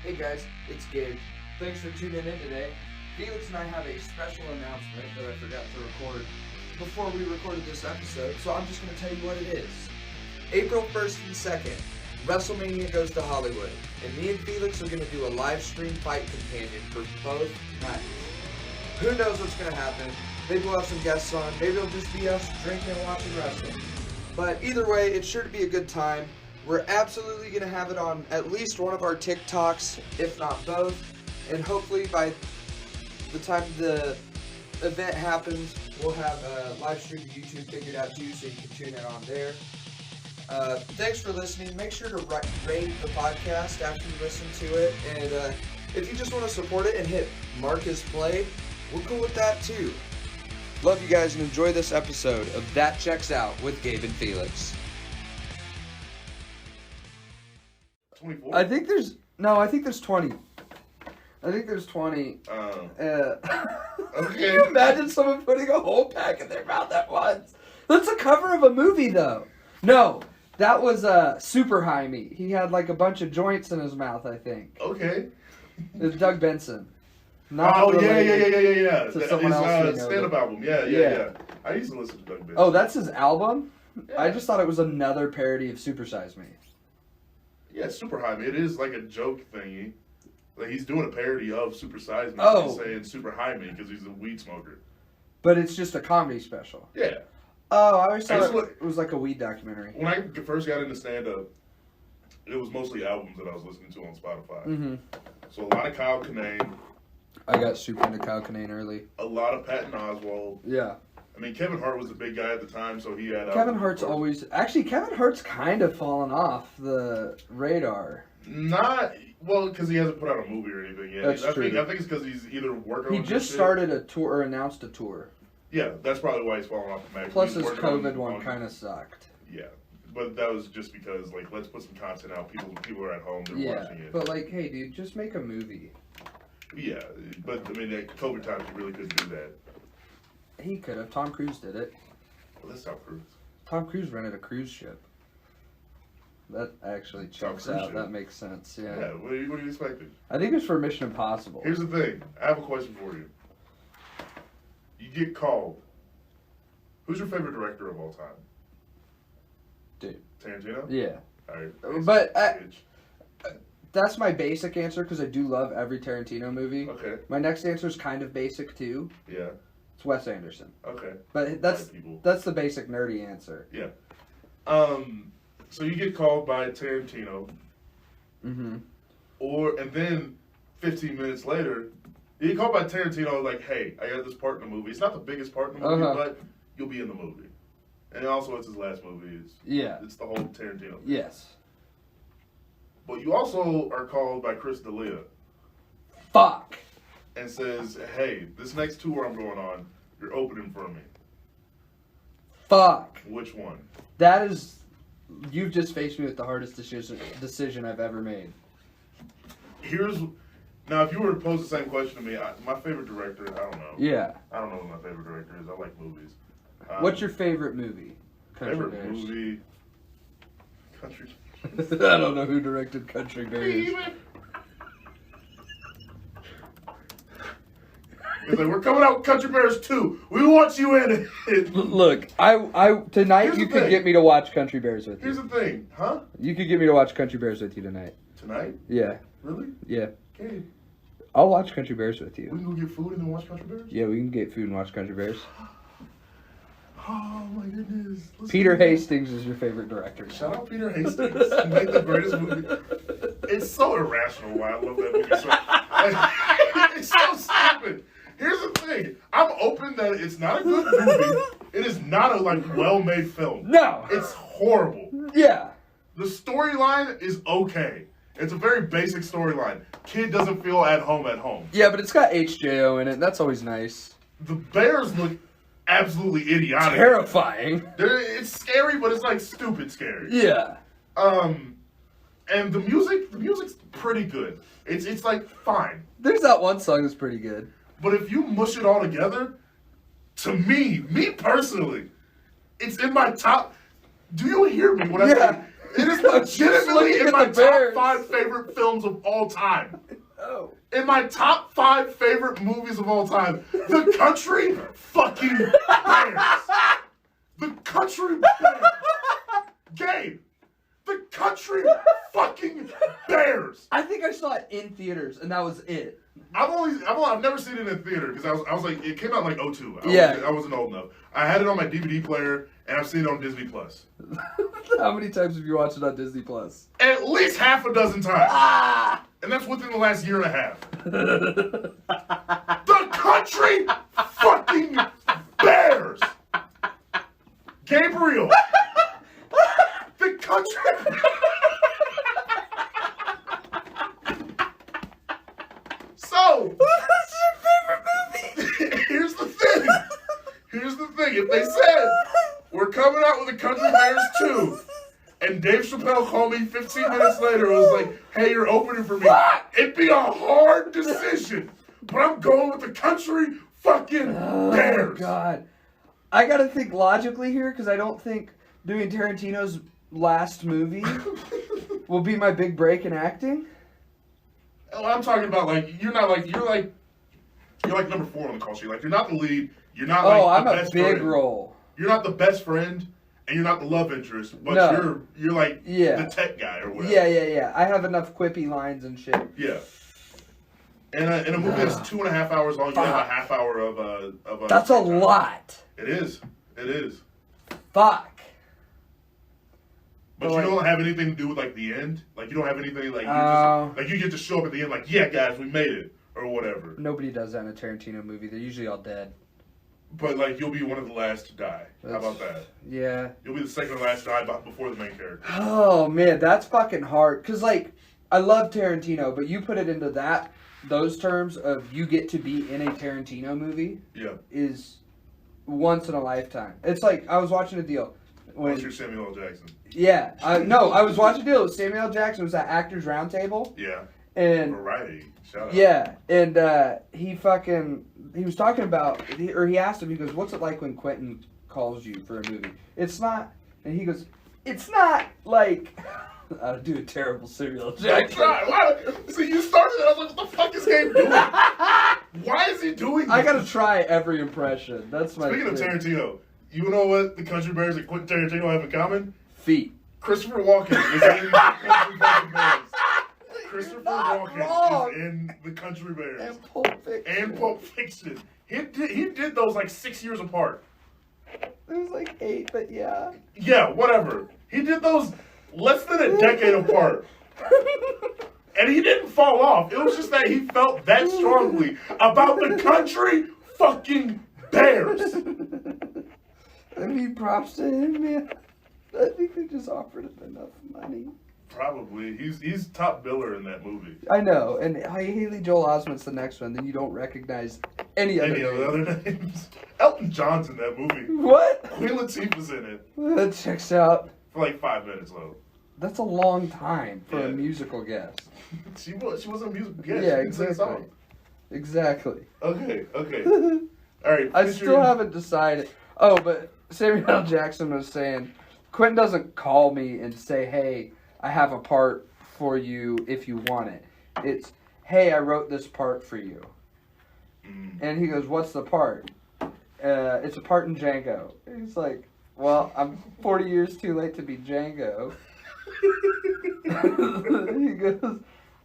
Hey guys, it's Gabe. Thanks for tuning in today. Felix and I have a special announcement that I forgot to record before we recorded this episode, so I'm just going to tell you what it is. April 1st and 2nd, WrestleMania goes to Hollywood, and me and Felix are going to do a live stream fight companion for both nights. Who knows what's going to happen? Maybe we'll have some guests on, maybe it'll just be us drinking and watching wrestling. But either way, it's sure to be a good time. We're absolutely going to have it on at least one of our TikToks, if not both. And hopefully by the time the event happens, we'll have a live stream to YouTube figured out too, so you can tune in on there. Thanks for listening. Make sure to rate the podcast after you listen to it. And if you just want to support it and hit Mark as Played, we're cool with that too. Love you guys and enjoy this episode of That Checks Out with Gabe and Felix. 24? I think there's 20. I think there's 20. Okay. Can you imagine someone putting a whole pack in their mouth at once? That's a cover of a movie, though. No, that was Super High Meat. He had like a bunch of joints in his mouth, I think. Okay. It's Doug Benson. Yeah. To someone else. Stand-up album. Yeah. I used to listen to Doug Benson. Oh, that's his album? Yeah. I just thought it was another parody of Super Size Me. Yeah, Super High Me. It is like a joke thingy. Like he's doing a parody of Super Size Me. Oh. He's saying Super High Me because he's a weed smoker. But it's just a comedy special. Yeah. Oh, I always thought it was like a weed documentary. When I first got into stand-up, it was mostly albums that I was listening to on Spotify. Mm-hmm. So a lot of Kyle Kinane. I got super into Kyle Kinane early. A lot of Patton Oswalt. Yeah. I mean, Kevin Hart was the big guy at the time, so he had... Kevin Hart's always... Actually, Kevin Hart's kind of fallen off the radar. Not... Well, because he hasn't put out a movie or anything yet. That's true. I think it's because he's either working on... He just started a tour, or announced a tour. Yeah, that's probably why he's falling off the map. Plus his COVID one kind of sucked. Yeah, but that was just because, like, let's put some content out. People are at home, they're watching it. But like, hey, dude, just make a movie. Yeah, but, I mean, at COVID times, you really couldn't do that. He could have. Tom Cruise did it. Well, that's Tom Cruise. Tom Cruise rented a cruise ship. That actually checks out. Ship. That makes sense, yeah. Yeah, what are you expecting? I think it's for Mission Impossible. Here's the thing. I have a question for you. You get called. Who's your favorite director of all time? Dude. Tarantino? Yeah. All right. But that's my basic answer because I do love every Tarantino movie. Okay. My next answer is kind of basic too. Yeah. It's Wes Anderson. Okay. But that's the basic nerdy answer. Yeah. So you get called by Tarantino. Mm-hmm. And then 15 minutes later, you get called by Tarantino like, hey, I got this part in the movie. It's not the biggest part in the movie, but you'll be in the movie. And also it's his last movie. It's the whole Tarantino thing. Yes. But you also are called by Chris D'Elia. Fuck. And says, hey, this next tour I'm going on, you're opening for me. Fuck. Which one? That is... You've just faced me with the hardest decision I've ever made. Now, if you were to pose the same question to me, my favorite director, I don't know. Yeah. I don't know what my favorite director is. I like movies. What's your favorite movie? Country Bears. Country I don't know who directed Country Bears. He's like, we're coming out with Country Bears 2. We want you in it. Look, tonight you could get me to watch Country Bears with you. Here's the thing, huh? You could get me to watch Country Bears with you tonight. Tonight? Yeah. Really? Yeah. Okay. I'll watch Country Bears with you. We can go get food and then watch Country Bears? Yeah, we can get food and watch Country Bears. Oh my goodness. Peter Hastings is your favorite director. Shout out Peter Hastings. He made the greatest movie. It's so irrational why I love that movie so much. It's so stupid. Here's the thing. I'm open that it's not a good movie. It is not a well-made film. No. It's horrible. Yeah. The storyline is okay. It's a very basic storyline. Kid doesn't feel at home. Yeah, but it's got HJO in it. That's always nice. The bears look absolutely idiotic. Terrifying. It's scary, but it's like stupid scary. Yeah. And the music's pretty good. It's like fine. There's that one song that's pretty good. But if you mush it all together, to me personally, it's in my top. Do you hear me when I say It is legitimately looking in at my the Bears. top 5 favorite films of all time. Oh. In my top 5 favorite movies of all time, The Country fucking Bears. The Country Bears. Gabe, The Country fucking Bears. I think I saw it in theaters, and that was it. I've never seen it in theater because I was like, it came out in like 02. I wasn't old enough. I had it on my DVD player, and I've seen it on Disney Plus. How many times have you watched it on Disney Plus? At least half a dozen times. And that's within the last year and a half. The Country fucking Bears. Gabriel. The Country. So. That's your favorite movie. Here's the thing. If they said, we're coming out with The Country Bears 2, and Dave Chappelle called me 15 minutes later and was like, hey, you're opening for me, it'd be a hard decision. But I'm going with The Country fucking Bears. Oh, God. I gotta think logically here, because I don't think doing Tarantino's last movie will be my big break in acting. Well, I'm talking about, like, you're like number 4 on the call sheet. Like, you're not the lead. You're not like I'm the a best big friend. role. You're not the best friend, and you're not the love interest, but No. you're like the tech guy or whatever. Yeah. I have enough quippy lines and shit. Yeah. And a movie that's 2.5 hours long, you have a half hour of a. That's a lot. It is. Fuck. But Like- you don't have anything to do with like the end. Like you don't have anything like you get to show up at the end like, yeah, guys, we made it or whatever. Nobody does that in a Tarantino movie. They're usually all dead. But like you'll be one of the last to die. How about that? Yeah. You'll be the second to last to die before the main character. Oh man, that's fucking hard. Cause like, I love Tarantino, but you put it into those terms of you get to be in a Tarantino movie. Yeah. Is once in a lifetime. It's like I was watching a deal. Unless you're Samuel L. Jackson. Yeah. I was watching a deal with Samuel L. Jackson. It was at Actors Roundtable. Yeah. And Variety. Shout out. yeah, and he was talking about, he asked him, he goes, what's it like when Quentin calls you for a movie? It's not, and he goes, it's not like, I do a terrible Samuel L. Jackson. See, you started it, I was like, what the fuck is Gabe doing? Why is he doing this? I gotta try every impression. That's my Speaking of thing. Tarantino, you know what the Country Bears and Quentin Tarantino have in common? Feet. Christopher Walken is in the Country Bears. Christopher not Walken wrong. is in the Country Bears. And Pulp Fiction. And Pulp Fiction. He did those like 6 years apart. It was like 8, but yeah. Yeah, whatever. He did those less than a decade apart. And he didn't fall off. It was just that he felt that strongly about the Country fucking Bears. I mean, props to him, man. I think they just offered him enough money. Probably. He's top biller in that movie. I know, and Haley Joel Osment's the next one. Then you don't recognize any other Any of name. the other names? Elton John's in that movie. What? Queen Latifah's in it That checks out. for like 5 minutes, though. That's a long time for a Yeah. musical guest. She wasn't a musical guest. Yeah, She didn't sing a exactly. song. Exactly. Okay. All right. I finish still your- haven't decided. Oh, but Samuel L. Jackson was saying, Quentin doesn't call me and say, hey, I have a part for you if you want it. It's, hey, I wrote this part for you. And he goes, what's the part? It's a part in Django. And he's like, well, I'm 40 years too late to be Django. He goes,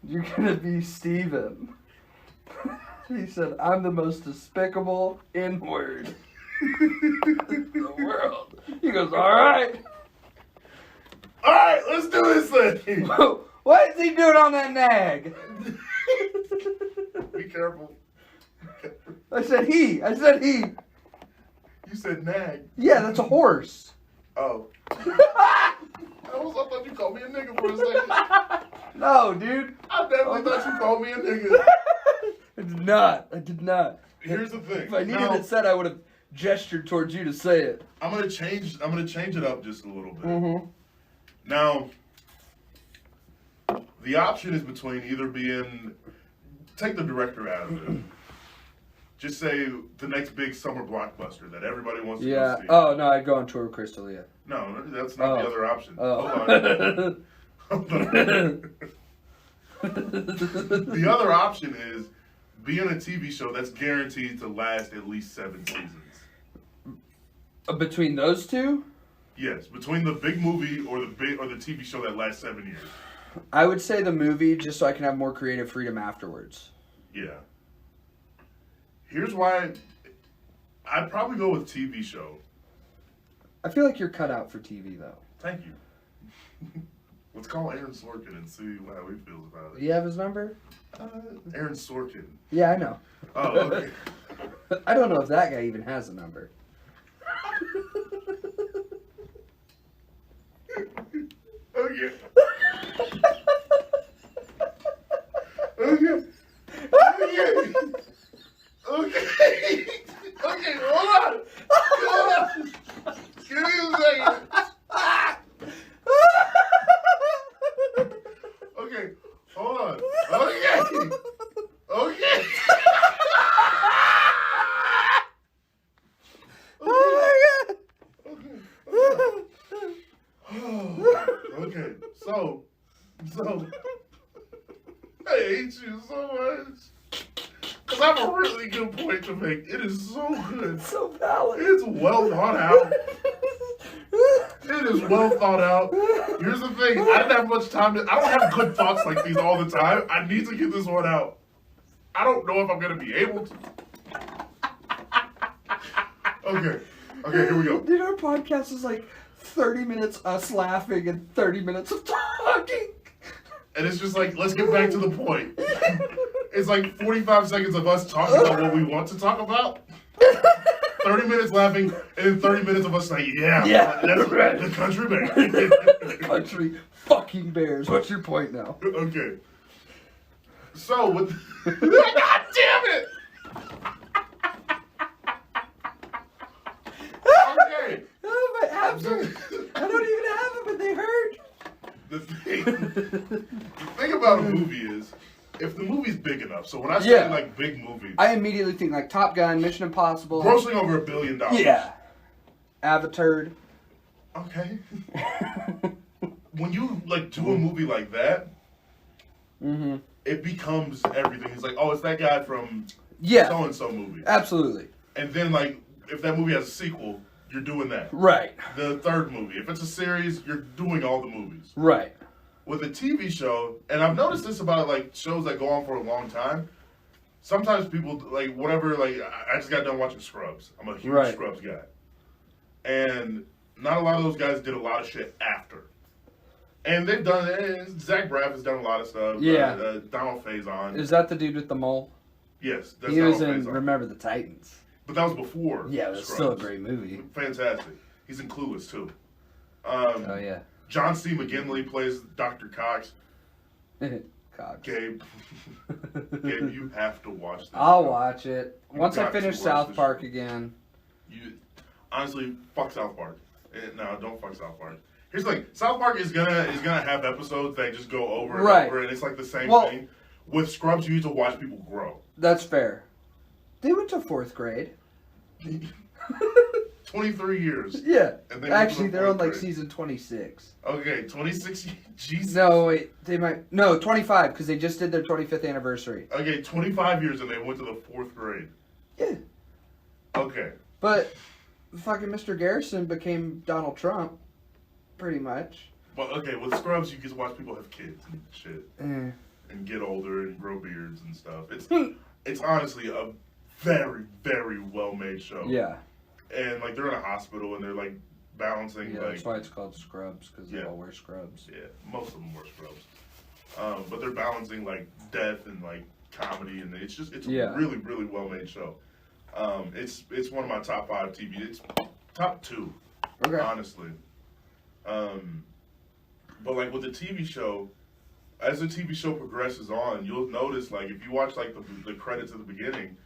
you're going to be Steven. He said, I'm the most despicable N-word in the world. He goes, all right. All right, let's do this thing. What is he doing on that nag? Be careful. I said he. You said nag. Yeah, that's a horse. Oh. I thought you called me a nigga for a second. No, dude. I definitely thought you called me a nigga. I did not. Here's the thing. If I needed Now, it said, I would have gestured towards you to say it. I'm gonna change it up just a little bit. Mm-hmm. Now, the option is between either take the director out of it. Just say the next big summer blockbuster that everybody wants to Yeah. go see. Oh, no, I'd go on tour with Crystalia. No, that's not the other option. Oh. Hold on. The other option is be in a TV show that's guaranteed to last at least 7 seasons. Between those two? Yes, between the big movie or the TV show that lasts 7 years. I would say the movie, just so I can have more creative freedom afterwards. Yeah. Here's why I'd probably go with TV show. I feel like you're cut out for TV, though. Thank you. Let's call Aaron Sorkin and see how he feels about it. Do you have his number? Aaron Sorkin. Yeah, I know. Oh, okay. I don't know if that guy even has a number. Okay. Okay. Okay. Okay, hold on. Hold on. Give me a second. Okay, hold on. Okay. Okay. Okay, so, I hate you so much. Because I have a really good point to make. It is so good. It's so valid. It's well thought out. It is well thought out. Here's the thing. I didn't have much time I don't have good thoughts like these all the time. I need to get this one out. I don't know if I'm going to be able to. Okay. Okay, here we go. Dude, our podcast is like 30 minutes us laughing and 30 minutes of talking. And it's just like, let's get back to the point. It's like 45 seconds of us talking about what we want to talk about. 30 minutes laughing, and then 30 minutes of us saying, yeah, that's right. The country bear. The country fucking bears. What's your point now? Okay. So, with... God damn it! Okay. Oh, my abs are... I don't even have them, but they hurt. The thing about a movie is, if the movie's big enough, so when I say like big movie, I immediately think like Top Gun, Mission Impossible. Grossing over $1 billion. Yeah. Avatar. Okay. When you like do a movie like that, it becomes everything. It's like, oh, it's that guy from so-and-so movie. Absolutely. And then like, if that movie has a sequel, you're doing that. Right. The third movie. If it's a series, you're doing all the movies. Right. With a TV show, and I've noticed this about like shows that go on for a long time. Sometimes people like whatever. Like I just got done watching Scrubs. I'm a huge Scrubs guy, and not a lot of those guys did a lot of shit after. And they've done. Zach Braff has done a lot of stuff. Yeah. Donald Faison. Is that the dude with the mole? Yes, that's he was Donald in Faison. Remember the Titans. But that was before. Yeah, it was still a great movie. Fantastic. He's in Clueless too. Oh yeah. John C. McGinley plays Dr. Cox. Cox. Gabe, you have to watch this. I'll watch it once I got to finish watch South this Park show. again. You honestly fuck South Park. No, don't fuck South Park. Here's the thing: South Park is gonna have episodes that just go over and over, and it's like the same thing. With Scrubs, you need to watch people grow. That's fair. They went to 4th grade. 23 years. Yeah. And actually, they're on like grade. season 26. Okay, 26. Jesus. No, wait. They might. No, 25 because they just did their 25th anniversary. Okay, 25 years and they went to the 4th grade. Yeah. Okay. But fucking Mr. Garrison became Donald Trump, pretty much. Well, okay, with Scrubs, you get to watch people have kids and shit. And get older and grow beards and stuff. It's honestly a very, very well-made show. Yeah. And, like, they're in a hospital and they're, like, balancing, Yeah, like... that's why it's called Scrubs, because they all wear scrubs. Yeah, most of them wear scrubs. But they're balancing, like, death and, like, comedy, and it's a really, really well-made show. It's one of my top 5 TV. It's top 2, honestly. But, like, with the TV show, as the TV show progresses on, you'll notice, like, if you watch, like, the credits at the beginning,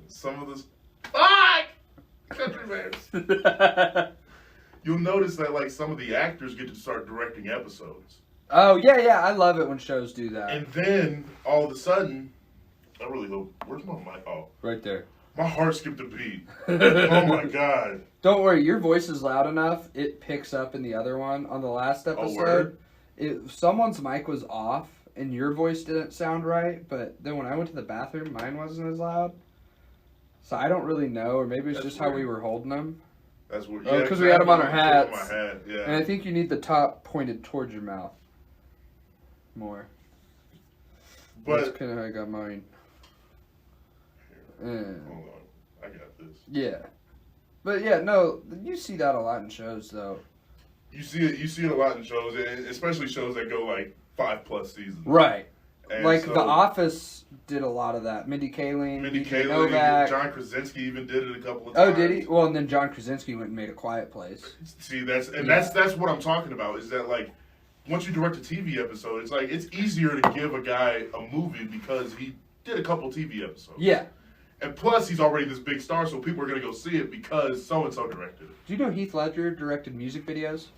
some of this... Fuck! Country Bears. You'll notice that, like, some of the actors get to start directing episodes. Oh, yeah, I love it when shows do that. And then, all of a sudden, I really hope... Where's my mic? Oh. Right there. My heart skipped a beat. Oh my god. Don't worry, your voice is loud enough. It picks up in the other one. On the last episode, someone's mic was off and your voice didn't sound right, but then when I went to the bathroom, mine wasn't as loud. So I don't really know, or maybe it's just how we were holding them. That's what. Oh, because we had them on our hats. My hat, yeah. And I think you need the top pointed towards your mouth more. But that's kind of how I got mine. Hold on, I got this. Yeah, but yeah, no, you see that a lot in shows, though. You see it a lot in shows, especially shows that go like 5+ seasons. Right. And like so, The Office did a lot of that. Mindy Kaling, Novak. John Krasinski even did it a couple of times. Oh, did he? Well, and then John Krasinski went and made A Quiet Place. See, that's what I'm talking about. Is that like once you direct a TV episode, it's like it's easier to give a guy a movie because he did a couple TV episodes. Yeah. And plus, he's already this big star, so people are going to go see it because so-and-so directed it. Do you know Heath Ledger directed music videos?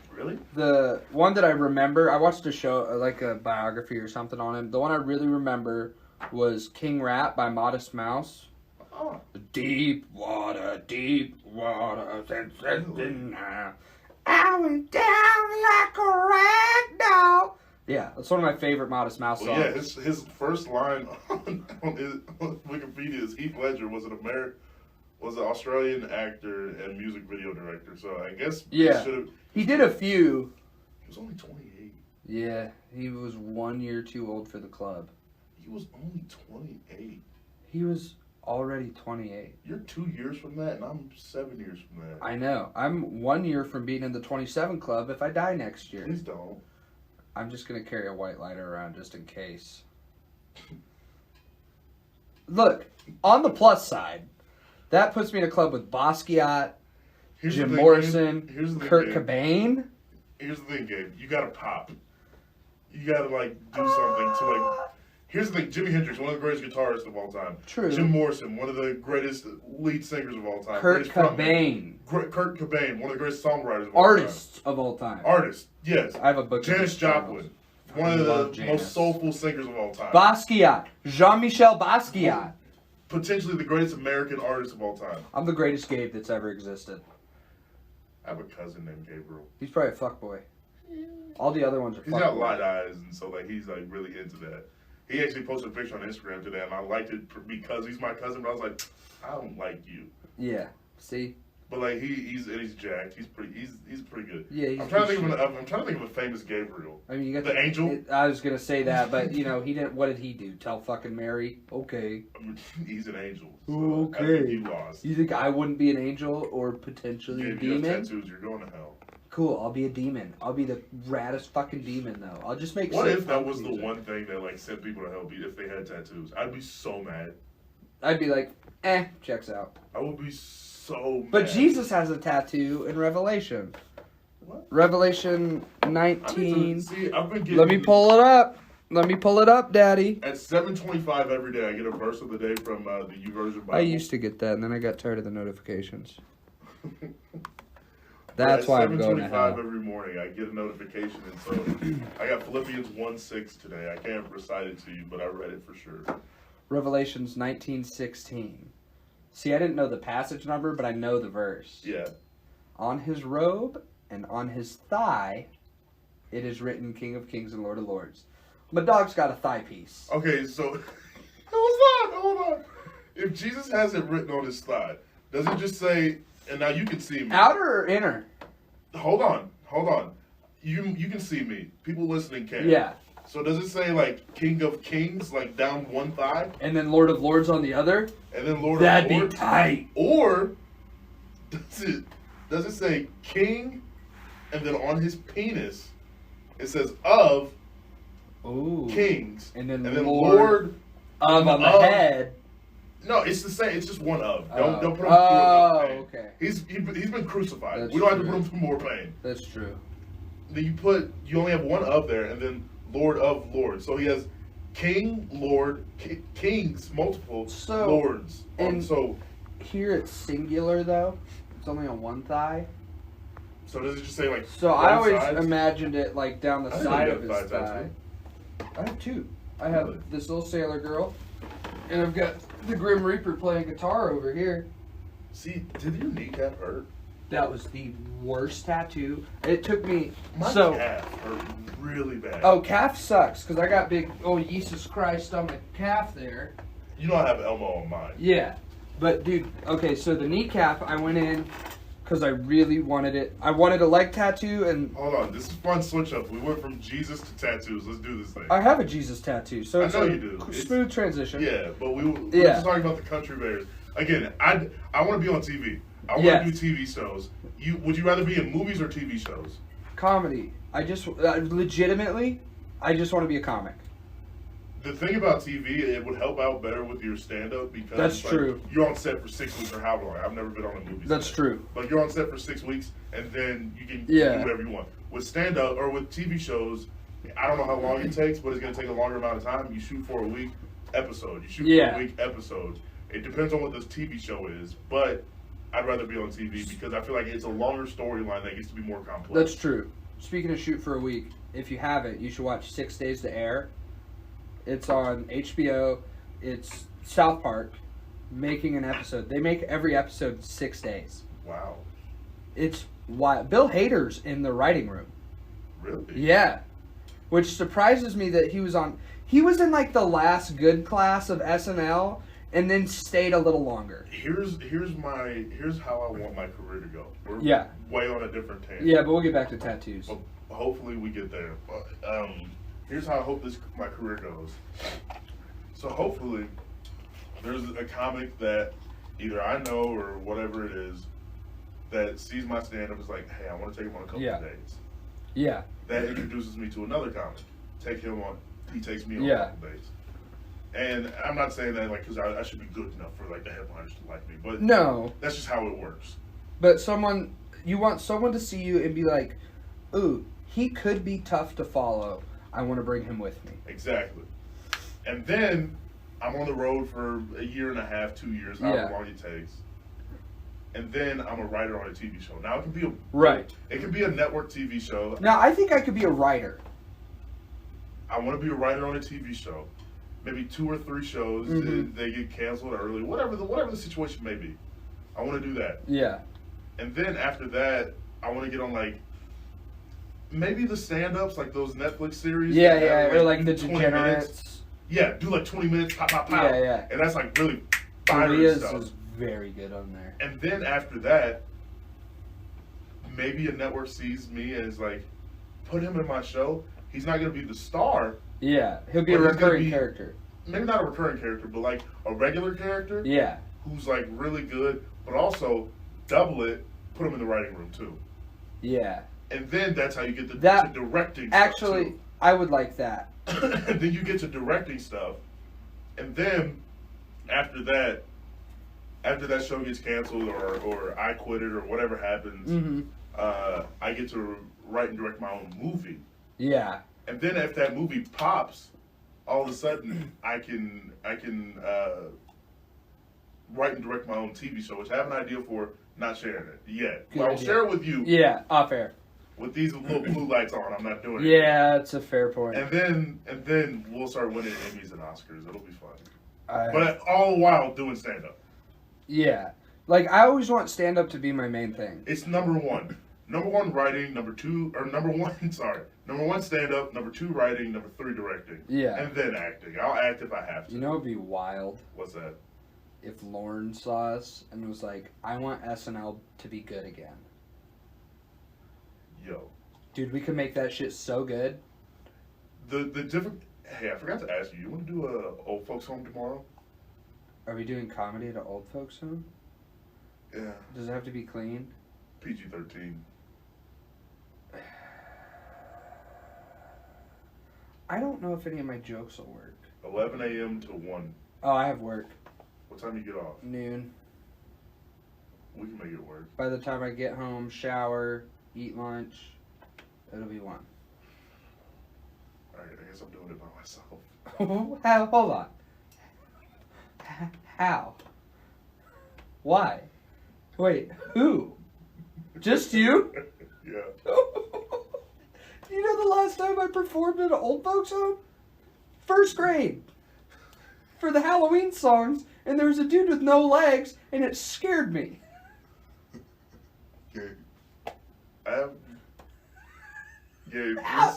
Really? The one that I remember, I watched a show, like a biography or something on him. The one I really remember was King Rat by Modest Mouse. Oh. Deep water, I went down like a rag doll. Yeah, that's one of my favorite Modest Mouse songs. Well, yeah, his first line on Wikipedia is Heath Ledger was an Australian actor and music video director. So I guess he did a few. He was only 28. Yeah, he was 1 year too old for the club. He was only 28. He was already 28. You're 2 years from that, and I'm 7 years from that. I know. I'm 1 year from being in the 27 club if I die next year. Please don't. I'm just going to carry a white lighter around just in case. Look, on the plus side, that puts me in a club with Basquiat, Jim Morrison, Kurt Cobain. Here's the thing, Gabe. You got to pop. You got to, like, do something to, like... Here's the thing. Jimi Hendrix, one of the greatest guitarists of all time. True. Jim Morrison, one of the greatest lead singers of all time. Kurt Cobain, one of the greatest songwriters of all time. Artists of all time. Artists, yes. I have a book. Janis Joplin, one of the most soulful singers of all time. Basquiat, Jean-Michel Basquiat. Potentially the greatest American artist of all time. I'm the greatest Gabe that's ever existed. I have a cousin named Gabriel. He's probably a fuckboy. All the other ones are fuckboys. He's got light eyes, and so like he's like really into that. He actually posted a picture on Instagram today, and I liked it because he's my cousin. But I was like, I don't like you. Yeah. See. But like he's jacked. He's pretty good. Yeah. I'm trying to think of a famous Gabriel. I mean, you got the angel. I was gonna say that, but you know, he didn't. What did he do? Tell fucking Mary? Okay. I mean, he's an angel. So okay. I think you lost. You think I wouldn't be an angel or potentially a demon? You have tattoos. You're going to hell. Cool, I'll be a demon. I'll be the raddest fucking demon, though. I'll just make. What if that was the one thing that like sent people to hell? If they had tattoos, I'd be so mad. I'd be like, checks out. I would be so mad. But Jesus has a tattoo in Revelation. What? Revelation 19. I've been getting. Let me pull it up. Let me pull it up, Daddy. At 7:25 every day, I get a verse of the day from the YouVersion Bible. I used to get that, and then I got tired of the notifications. That's why I'm going to hell. 7:25 every morning, I get a notification, and so I got Philippians 1:6 today. I can't recite it to you, but I read it for sure. Revelations 19:16. See, I didn't know the passage number, but I know the verse. Yeah. On his robe and on his thigh, it is written, King of Kings and Lord of Lords. My dog's got a thigh piece. Okay, so hold on. If Jesus has it written on his thigh, does it just say? And now you can see me. Outer or inner? Hold on. You can see me. People listening can. Yeah. So does it say like King of Kings, like down one thigh? And then Lord of Lords on the other? And then Lord That'd of Lords? be tight. Or does it say King, and then on his penis it says of Kings. And then Lord of on the head. No, it's the same. It's just one of. Don't put him through enough pain. Okay. He's been crucified. That's we don't have to true. put him through more pain. That's true. Then you only have one of there, and then Lord of Lords. So he has King, Lord, Kings, multiple Lords. And so here it's singular though. It's only on one thigh. So does it just say like? So I always imagined it like down the side of his thigh. Tattoo. I have two. I have this little sailor girl. And I've got the Grim Reaper playing guitar over here. See, did your kneecap hurt? That was the worst tattoo. It took me... My calf hurt really bad. Oh, calf sucks, because I got big old Jesus Christ on the calf there. You don't have Elmo on mine. Yeah. But, dude, okay, so the kneecap, I went in because I really wanted it. I wanted a leg tattoo, and... Hold on, this is fun switch up. We went from Jesus to tattoos. Let's do this thing. I have a Jesus tattoo, so it's I know you do. Smooth transition. Yeah, but we're just talking about the country bears. Again, I want to be on TV. I want to do TV shows. Would you rather be in movies or TV shows? Comedy. I just legitimately, I just want to be a comic. The thing about TV, it would help out better with your stand-up because that's true. You're on set for 6 weeks or how long? I've never been on a movie. That's set. True. Like you're on set for 6 weeks and then you can do whatever you want. With stand-up or with TV shows, I don't know how long it takes, but it's going to take a longer amount of time. You shoot for a week episode. You shoot for a week episode. It depends on what this TV show is, but I'd rather be on TV because I feel like it's a longer storyline that gets to be more complex. That's true. Speaking of shoot for a week, if you haven't, you should watch 6 Days to Air. It's on HBO. It's South Park making an episode. They make every episode 6 days. Wow. It's wild. Bill Hader's in the writing room. Really? Yeah. Which surprises me that he was in like the last good class of SNL and then stayed a little longer. Here's how I want my career to go. We're way on a different tangent. Yeah, but we'll get back to tattoos. But hopefully we get there. Here's how I hope my career goes. So hopefully there's a comic that either I know or whatever it is that sees my stand-up is like, hey, I want to take him on a couple of dates. Yeah. That introduces me to another comic. He takes me on a couple days. And I'm not saying that like because I should be good enough for like the headliners to like me, but no, that's just how it works. But you want someone to see you and be like, ooh, he could be tough to follow. I want to bring him with me. Exactly. And then I'm on the road for a year and a half, 2 years, however long it takes. And then I'm a writer on a TV show. Now it can be It can be a network TV show. Now I think I could be a writer. I want to be a writer on a TV show. Maybe 2 or 3 shows, they get canceled early, whatever the situation may be. I want to do that. Yeah. And then after that, I want to get on like maybe the stand-ups, like those Netflix series. Yeah, or like the Degenerates. Yeah, do like 20 minutes, pop. Yeah. And that's like really fire stuff. Is very good on there. And then after that, maybe a network sees me as like, put him in my show. He's not going to be the star. Yeah, he'll be a recurring character. Maybe not a recurring character, but like a regular character. Yeah. Who's like really good, but also double it, put him in the writing room too. Yeah. And then that's how you get to directing actually, stuff too. I would like that. And then you get to directing stuff. And then after that show gets canceled or I quit it or whatever happens, I get to write and direct my own movie. Yeah. And then if that movie pops, all of a sudden I can write and direct my own TV show, which I have an idea for, not sharing it yet. But I'll share it with you. Yeah, off air. With these little blue lights on, I'm not doing it. Yeah, that's a fair point. And then we'll start winning Emmys and Oscars. It'll be fun. But all the while doing stand-up. Yeah. Like, I always want stand-up to be my main thing. It's number one. Number one, writing. Number one, stand-up. Number 2, writing. Number 3, directing. Yeah. And then acting. I'll act if I have to. You know what would be wild? What's that? If Lauren saw us and was like, I want SNL to be good again. Yo. Dude, we could make that shit so good. The different... Hey, I forgot to ask you. You want to do a old folks home tomorrow? Are we doing comedy at an old folks home? Yeah. Does it have to be clean? PG-13. I don't know if any of my jokes will work. 11 a.m. to 1. Oh, I have work. What time do you get off? Noon. We can make it work. By the time I get home, shower, eat lunch, it'll be 1. Alright, I guess I'm doing it by myself. Hold on. How? Why? Wait, who? Just you? Yeah. You know the last time I performed at an old folks home? First grade. for the Halloween songs, and there was a dude with no legs, and it scared me. Gabe. Gabe, How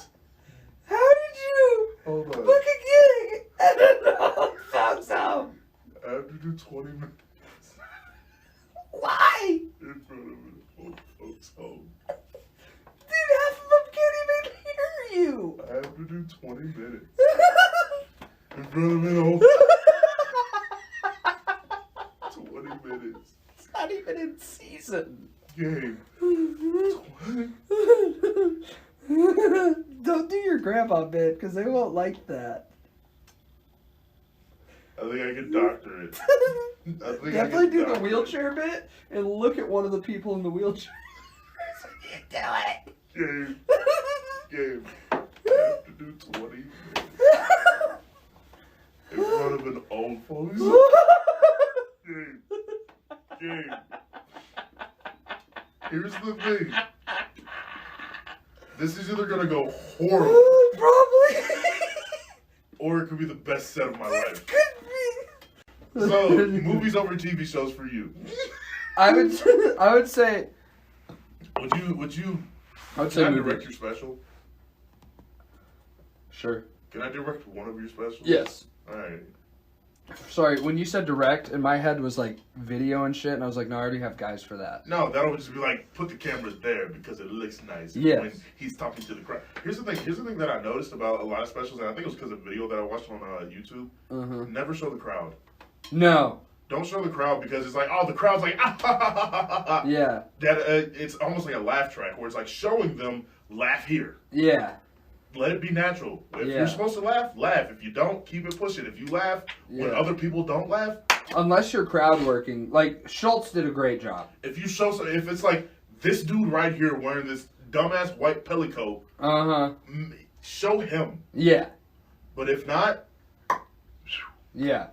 did you hold on. book a gig and then folks home? I have to do 20 minutes Why? in front of an old folks' home. Dude, half of them can't even hear you. I have to do 20 minutes in front of an old 20 minutes. It's not even in season. Gabe. 20. Don't do your grandma bit, because they won't like that. I think I can doctor it. Definitely do the wheelchair bit and look at one of the people in the wheelchair. You do it. Gabe. I have to do 20 minutes in front of an old folks. Gabe. Here's the thing. This is either gonna go horrible, Probably. or it could be the best set of my life. Could be. So, movies over TV shows for you. I would say. Would you? I would Can I say direct your special? Sure. Can I direct one of your specials? Yes. All right. Sorry, when you said direct, in my head was like video and shit, and I was like, no, I already have guys for that. No, that would just be like, put the cameras there because it looks nice Yes. when he's talking to the crowd. Here's the thing that I noticed about a lot of specials, and I think it was because of video that I watched on YouTube. Never show the crowd. No. Don't show the crowd because it's like, oh, the crowd's like, ah, ha, ha, ha, ha, ha. Yeah. That it's almost like a laugh track where it's like showing them laugh here. Yeah. Let it be natural. If you're supposed to laugh, laugh. If you don't, keep it pushing. If you laugh when other people don't laugh, unless you're crowd working, like Schultz did a great job. if it's like this dude right here wearing this dumbass white pellicoat, show him. Yeah. But if not, yeah.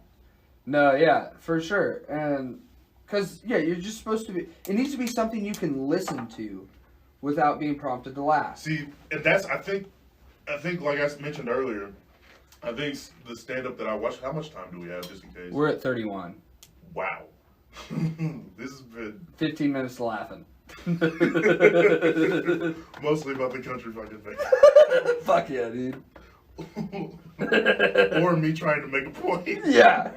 No, yeah, for sure. And because you're just supposed to be. It needs to be something you can listen to, without being prompted to laugh. see, and that's I think like I mentioned earlier, I think the stand-up that I watched. How much time do we have, just in case? We're at 31. Wow. This has been 15 minutes of laughing. mostly about the country fucking thing. Fuck yeah, dude. Or me trying to make a point. Yeah.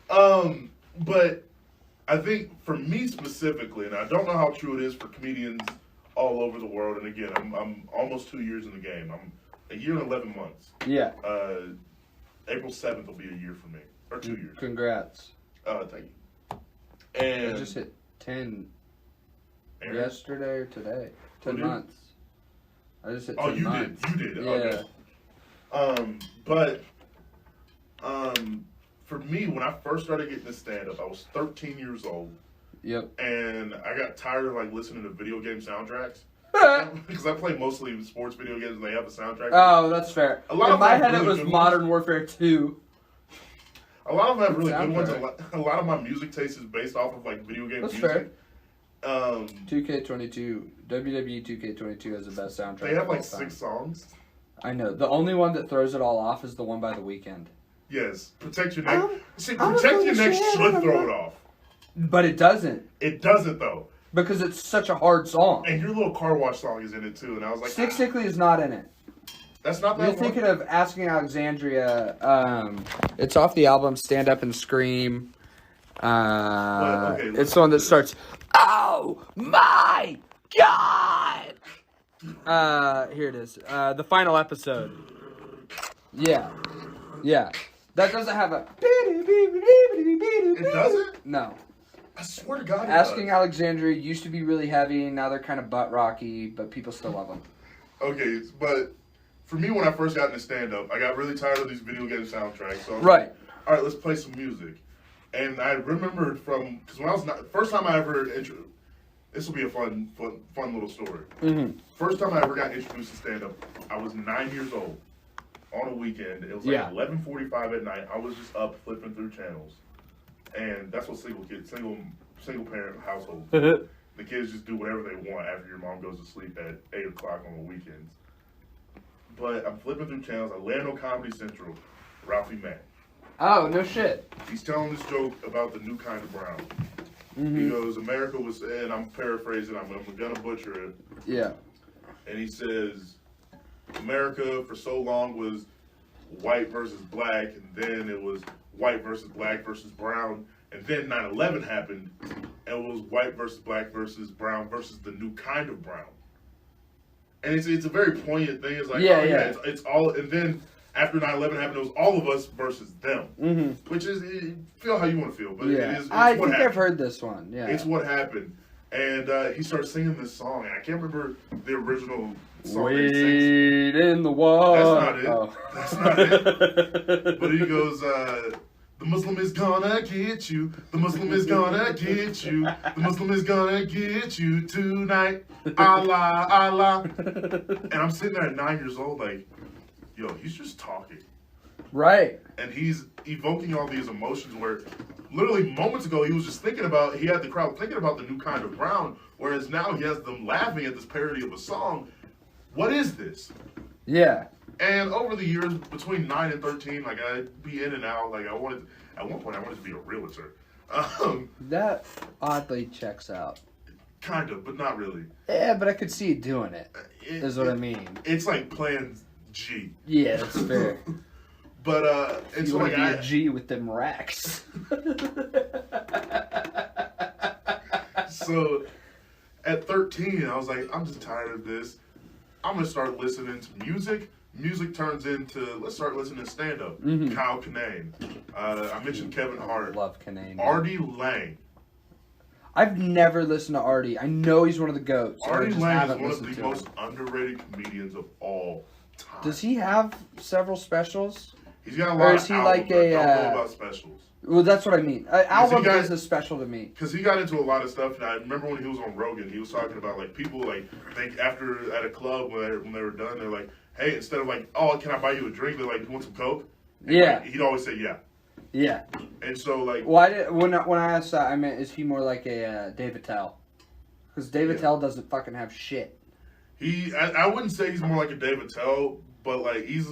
But I think for me specifically, and I don't know how true it is for comedians all over the world. And again, I'm almost 2 years in the game. I'm a year and 11 months. Yeah. April 7th will be a year for me, or 2 years. Congrats. Thank you. And I just hit 10 Aaron? yesterday or today. 10 months. I just hit 10 Oh, you months. did. You did. Yeah. Okay. But for me, when I first started getting this stand-up, I was 13 years old. Yep. And I got tired of like listening to video game soundtracks. Because I play mostly sports video games and they have a soundtrack. Oh, that's fair. A lot in of my them head, have it really was good Modern ones. Warfare 2. A lot of them have really good ones. Soundtrack. A lot of my music taste is based off of like video game That's music. fair. 2K22, WWE 2K22 has the best soundtrack. They have of all like time. 6 songs. I know. The only one that throws it all off is the one by The Weeknd. Yes. Protect Your Neck. See, Protect Your Neck should throw it off. But it doesn't. It doesn't though. Because it's such a hard song. And your little car wash song is in it too. And I was like, Stick Sickly is not in it. That's not that You're thinking of Asking Alexandria. It's off the album Stand Up and Scream. It's the one that starts, oh my God! Here it is. The final episode. Yeah. Yeah. That doesn't have a... It doesn't? No. I swear to God, Asking Alexandria used to be really heavy, now they're kind of butt rocky, but people still love them. Okay, but for me, when I first got into stand-up, I got really tired of these video game soundtracks. So Right. All right, let's play some music. And I remembered because when I was first time I ever this will be a fun little story. Mm-hmm. First time I ever got introduced to stand-up, I was 9 years old on a weekend. It was like 11:45 at night. I was just up flipping through channels. And that's what single parent households do. The kids just do whatever they want after your mom goes to sleep at 8 o'clock on the weekends. But I'm flipping through channels. I land on Comedy Central, Ralphie May. Oh, no shit. He's telling this joke about the new kind of brown. Mm-hmm. He goes, America was, and I'm paraphrasing, I'm gonna butcher it. Yeah. And he says, America for so long was white versus black, and then it was white versus black versus brown, and then 9/11 happened, and it was white versus black versus brown versus the new kind of brown. And it's a very poignant thing. It's like, it's all, and then after 9/11 happened, it was all of us versus them. Mm-hmm. Which is, feel how you want to feel, but it's I what think happened. I've heard this one, yeah. It's what happened. And he starts singing this song, and I can't remember the original song that he sings. Wade in the water. That's not it. But he goes, the Muslim is gonna get you. The Muslim is gonna get you. The Muslim is gonna get you tonight. Allah, Allah. And I'm sitting there at 9 years old like, yo, he's just talking. Right. And he's evoking all these emotions where literally moments ago he was just thinking about, he had the crowd thinking about the new kind of brown, whereas now he has them laughing at this parody of a song. What is this? Yeah. And over the years, between 9 and 13, like I'd be in and out. Like at one point I wanted to be a realtor. That oddly checks out. Kind of, but not really. Yeah, but I could see you doing it. Is what I mean. It's like Plan G. Yeah, that's fair. But and you so want like to be a G with them racks. So at 13, I was like, I'm just tired of this. I'm gonna start listening to music. Music turns into, let's start listening to stand-up. Mm-hmm. Kyle Kinane. I mentioned Kevin Hart. Love Kinane. Artie Lang. I've never listened to Artie. I know he's one of the GOATs. Artie Lang is one of the most underrated comedians of all time. Does he have several specials? He's got a lot of albums. Like I don't know about specials. Well, that's what I mean. Album is a special to me. Because he got into a lot of stuff. And I remember when he was on Rogan, he was talking about like people like think after at a club when they were done, they're like, hey, instead of like, oh, can I buy you a drink? They're like, you want some Coke? And yeah. Like, he'd always say yeah. Yeah. And so like, when I asked that, I meant is he more like a Dave Attell? Because Dave Attell doesn't fucking have shit. I wouldn't say he's more like a Dave Attell, but like he's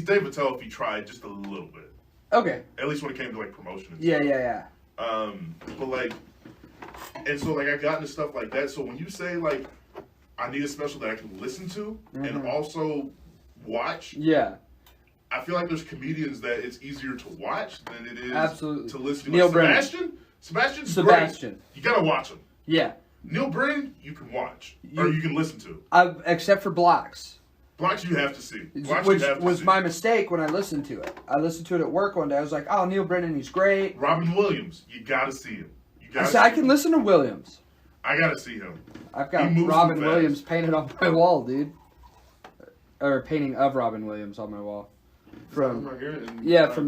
Dave Attell if he tried just a little bit. Okay. At least when it came to like promotion. And yeah, stuff. yeah. But like, and so like I got into stuff like that. So when you say like, I need a special that I can listen to and also watch. Yeah. I feel like there's comedians that it's easier to watch than it is to listen to. Neil like Brennan. Sebastian's great. You gotta watch him. Yeah. Neil Brennan, you can watch. Or you can listen to. Except for Blocks. Blocks you have to see. Which was my mistake when I listened to it. I listened to it at work one day. I was like, oh, Neil Brennan, he's great. Robin Williams, you gotta see him. I can listen to Williams. I gotta see him. I've got Robin Williams painted on my wall, dude. Or a painting of Robin Williams on my wall. From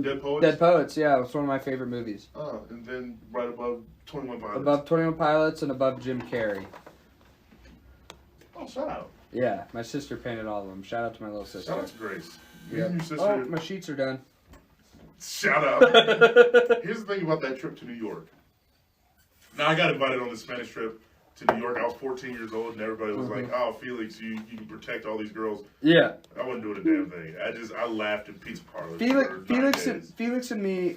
Dead Poets? Dead Poets, yeah. It's one of my favorite movies. Oh, and then right above 21 Pilots. Above 21 Pilots and above Jim Carrey. Oh, shout out. Yeah, my sister painted all of them. Shout out to my little sister. Shout out to Grace. Yep. Your sister. Oh, my sheets are done. Shout out. Here's the thing about that trip to New York. Now, I got invited on the Spanish trip to New York. I was 14 years old, and everybody was like, oh, Felix, you can protect all these girls. Yeah. I wasn't doing a damn thing. I laughed in pizza parlors. Felix and me,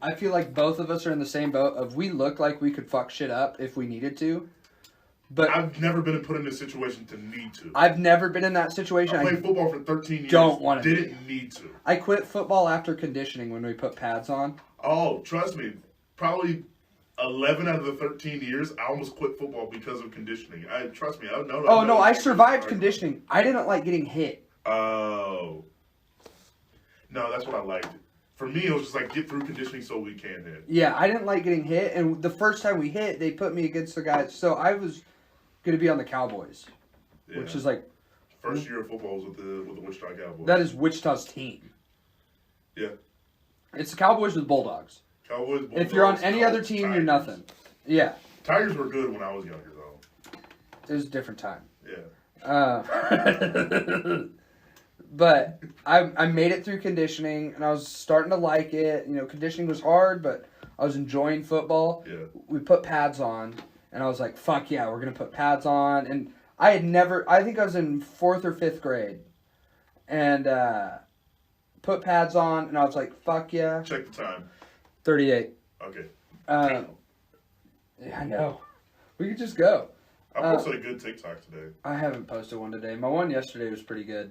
I feel like both of us are in the same boat of we look like we could fuck shit up if we needed to. But I've never been put in this situation to need to. I've never been in that situation. I played football for 13 years. Don't want to. Didn't need to. I quit football after conditioning when we put pads on. Oh, trust me. Probably 11 out of the 13 years, I almost quit football because of conditioning. Trust me. I survived conditioning. I didn't like getting hit. Oh. No, that's what I liked. For me, it was just like, get through conditioning so we can hit. Yeah, I didn't like getting hit. And the first time we hit, they put me against the guys. So I was going to be on the Cowboys, which is like... First year of football was with the Wichita Cowboys. That is Wichita's team. Yeah. It's the Cowboys with Bulldogs. Cowboys, Bulldogs. If you're on any other team, Tigers. You're nothing. Yeah. Tigers were good when I was younger, though. It was a different time. Yeah. But I made it through conditioning, and I was starting to like it. You know, conditioning was hard, but I was enjoying football. Yeah. We put pads on, and I was like, fuck yeah, we're going to put pads on. And I think I was in 4th or 5th grade. And put pads on, and I was like, fuck yeah. Check the time. 38. Okay. Yeah, I know. We could just go. I posted a good TikTok today. I haven't posted one today. My one yesterday was pretty good.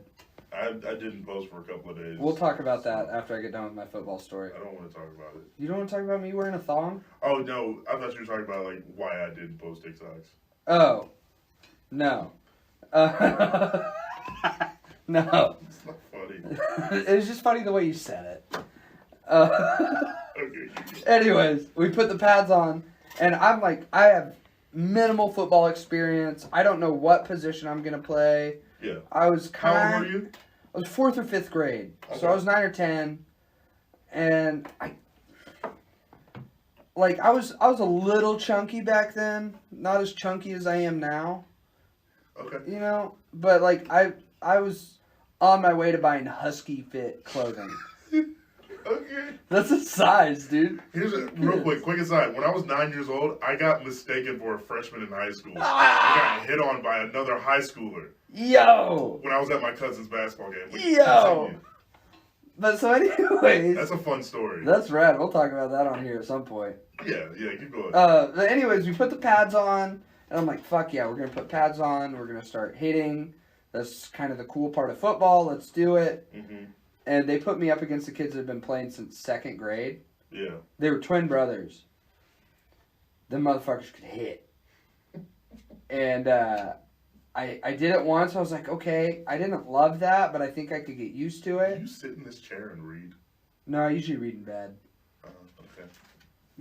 I didn't post for a couple of days. We'll talk about that after I get done with my football story. I don't want to talk about it. You don't want to talk about me wearing a thong? Oh, no. I thought you were talking about, like, why I didn't post TikToks. Oh. No. No. It's not funny. It was just funny the way you said it. Okay. Anyways, we put the pads on, and I'm like, I have minimal football experience. I don't know what position I'm going to play. Yeah. I was How old were you? I was 4th or 5th grade. Okay. So I was 9 or 10. And I was a little chunky back then. Not as chunky as I am now. Okay. You know? But like I was on my way to buying Husky Fit clothing. Okay. That's a size, dude. Here's a real quick aside. When I was 9 years old, I got mistaken for a freshman in high school. I got hit on by another high schooler. Yo! When I was at my cousin's basketball game. Yo! But so anyways. That's a fun story. That's rad. We'll talk about that on here at some point. Yeah, keep going. But anyways, we put the pads on, and I'm like, fuck yeah, we're going to put pads on, we're going to start hitting. That's kind of the cool part of football. Let's do it. Mm-hmm. And they put me up against the kids that have been playing since 2nd grade. Yeah. They were twin brothers. Them motherfuckers could hit. And I did it once. I was like, okay, I didn't love that, but I think I could get used to it. Do you sit in this chair and read? No, I usually read in bed. Okay.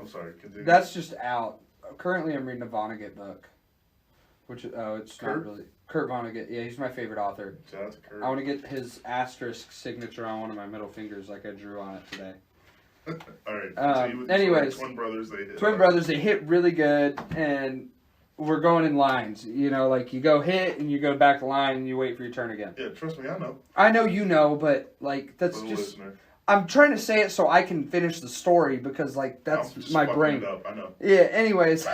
I'm sorry, continue. That's just out. Currently, I'm reading a Vonnegut book. Which, it's Kurt? not really... Kurt Vonnegut. Yeah, he's my favorite author. Shout out to Kurt. I want to get his asterisk signature on one of my middle fingers like I drew on it today. Alright. Anyways. Twin brothers, they hit. Twin brothers, they hit really good, and we're going in lines. You know, like you go hit, and you go back the line, and you wait for your turn again. Yeah, trust me, I know. I know you know, but, like, that's For the just... listener. I'm trying to say it so I can finish the story, because, like, that's I'm just my fucking brain. it up, I know. Yeah, anyways.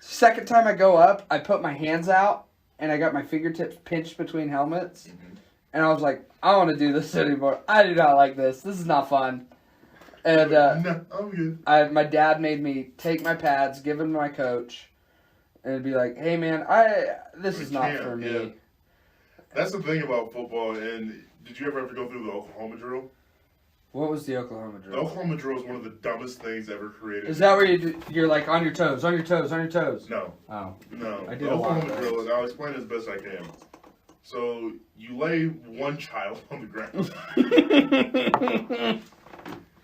Second time I go up, I put my hands out, and I got my fingertips pinched between helmets. Mm-hmm. And I was like, I don't want to do this anymore. I do not like this. This is not fun. And No, I'm good. my dad made me take my pads, give them to my coach, and be like, hey, man, this is not for me. Yeah. That's the thing about football. And did you ever have to go through the Oklahoma drill? What was the Oklahoma The drill? Oklahoma drill is one of the dumbest things ever created. Is that where you're like on your toes, on your toes, on your toes? No. Oh. No. I did The a lot of Oklahoma those. drill, and I'll explain it as best I can. So, you lay one child on the ground.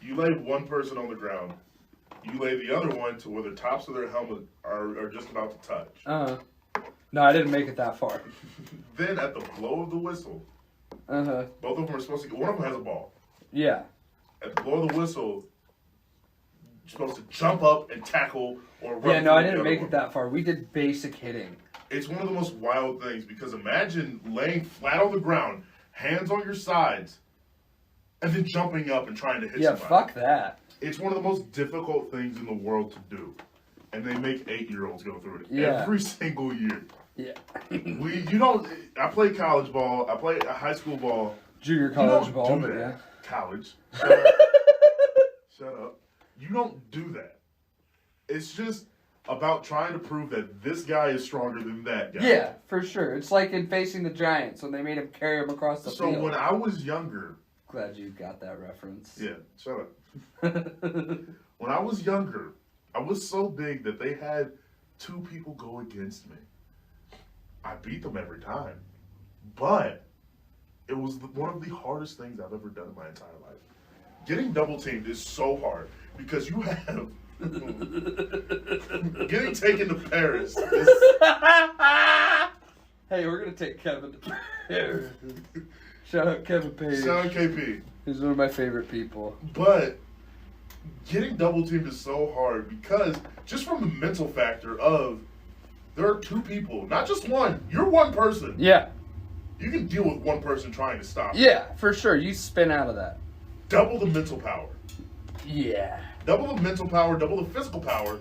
You lay one person on the ground. You lay the other one to where the tops of their helmet are just about to touch. No, I didn't make it that far. Then, at the blow of the whistle, Uh-huh. both of them are supposed to... One of them has a ball. Yeah. At the blow of the whistle, you're supposed to jump up and tackle or run. Yeah, no, I through the didn't other make one. it that far. We did basic hitting. It's one of the most wild things because imagine laying flat on the ground, hands on your sides, and then jumping up and trying to hit Yeah, somebody. fuck that. It's one of the most difficult things in the world to do. And they make 8-year-olds go through it Yeah. every single year. Yeah. I play college ball, I play high school ball. Junior You college don't ball, do but that. yeah. College. Shut up. Shut up. You don't do that. It's just about trying to prove that this guy is stronger than that guy. Yeah, for sure. It's like in Facing the Giants when they made him carry him across the So field. when I was younger, Glad you got that reference. yeah, shut up. When I was younger, I was so big that they had 2 people go against me. I beat them every time. But it was one of the hardest things I've ever done in my entire life. Getting double teamed is so hard because you have... Getting taken to Paris is... Hey, we're going to take Kevin to Paris. Shout out Kevin Page. Shout out KP. He's one of my favorite people. But getting double teamed is so hard because just from the mental factor of there are 2 people, not just one. You're one person. Yeah. You can deal with one person trying to stop. Yeah, for sure. You spin out of that. Double the mental power. Yeah. Double the mental power, double the physical power,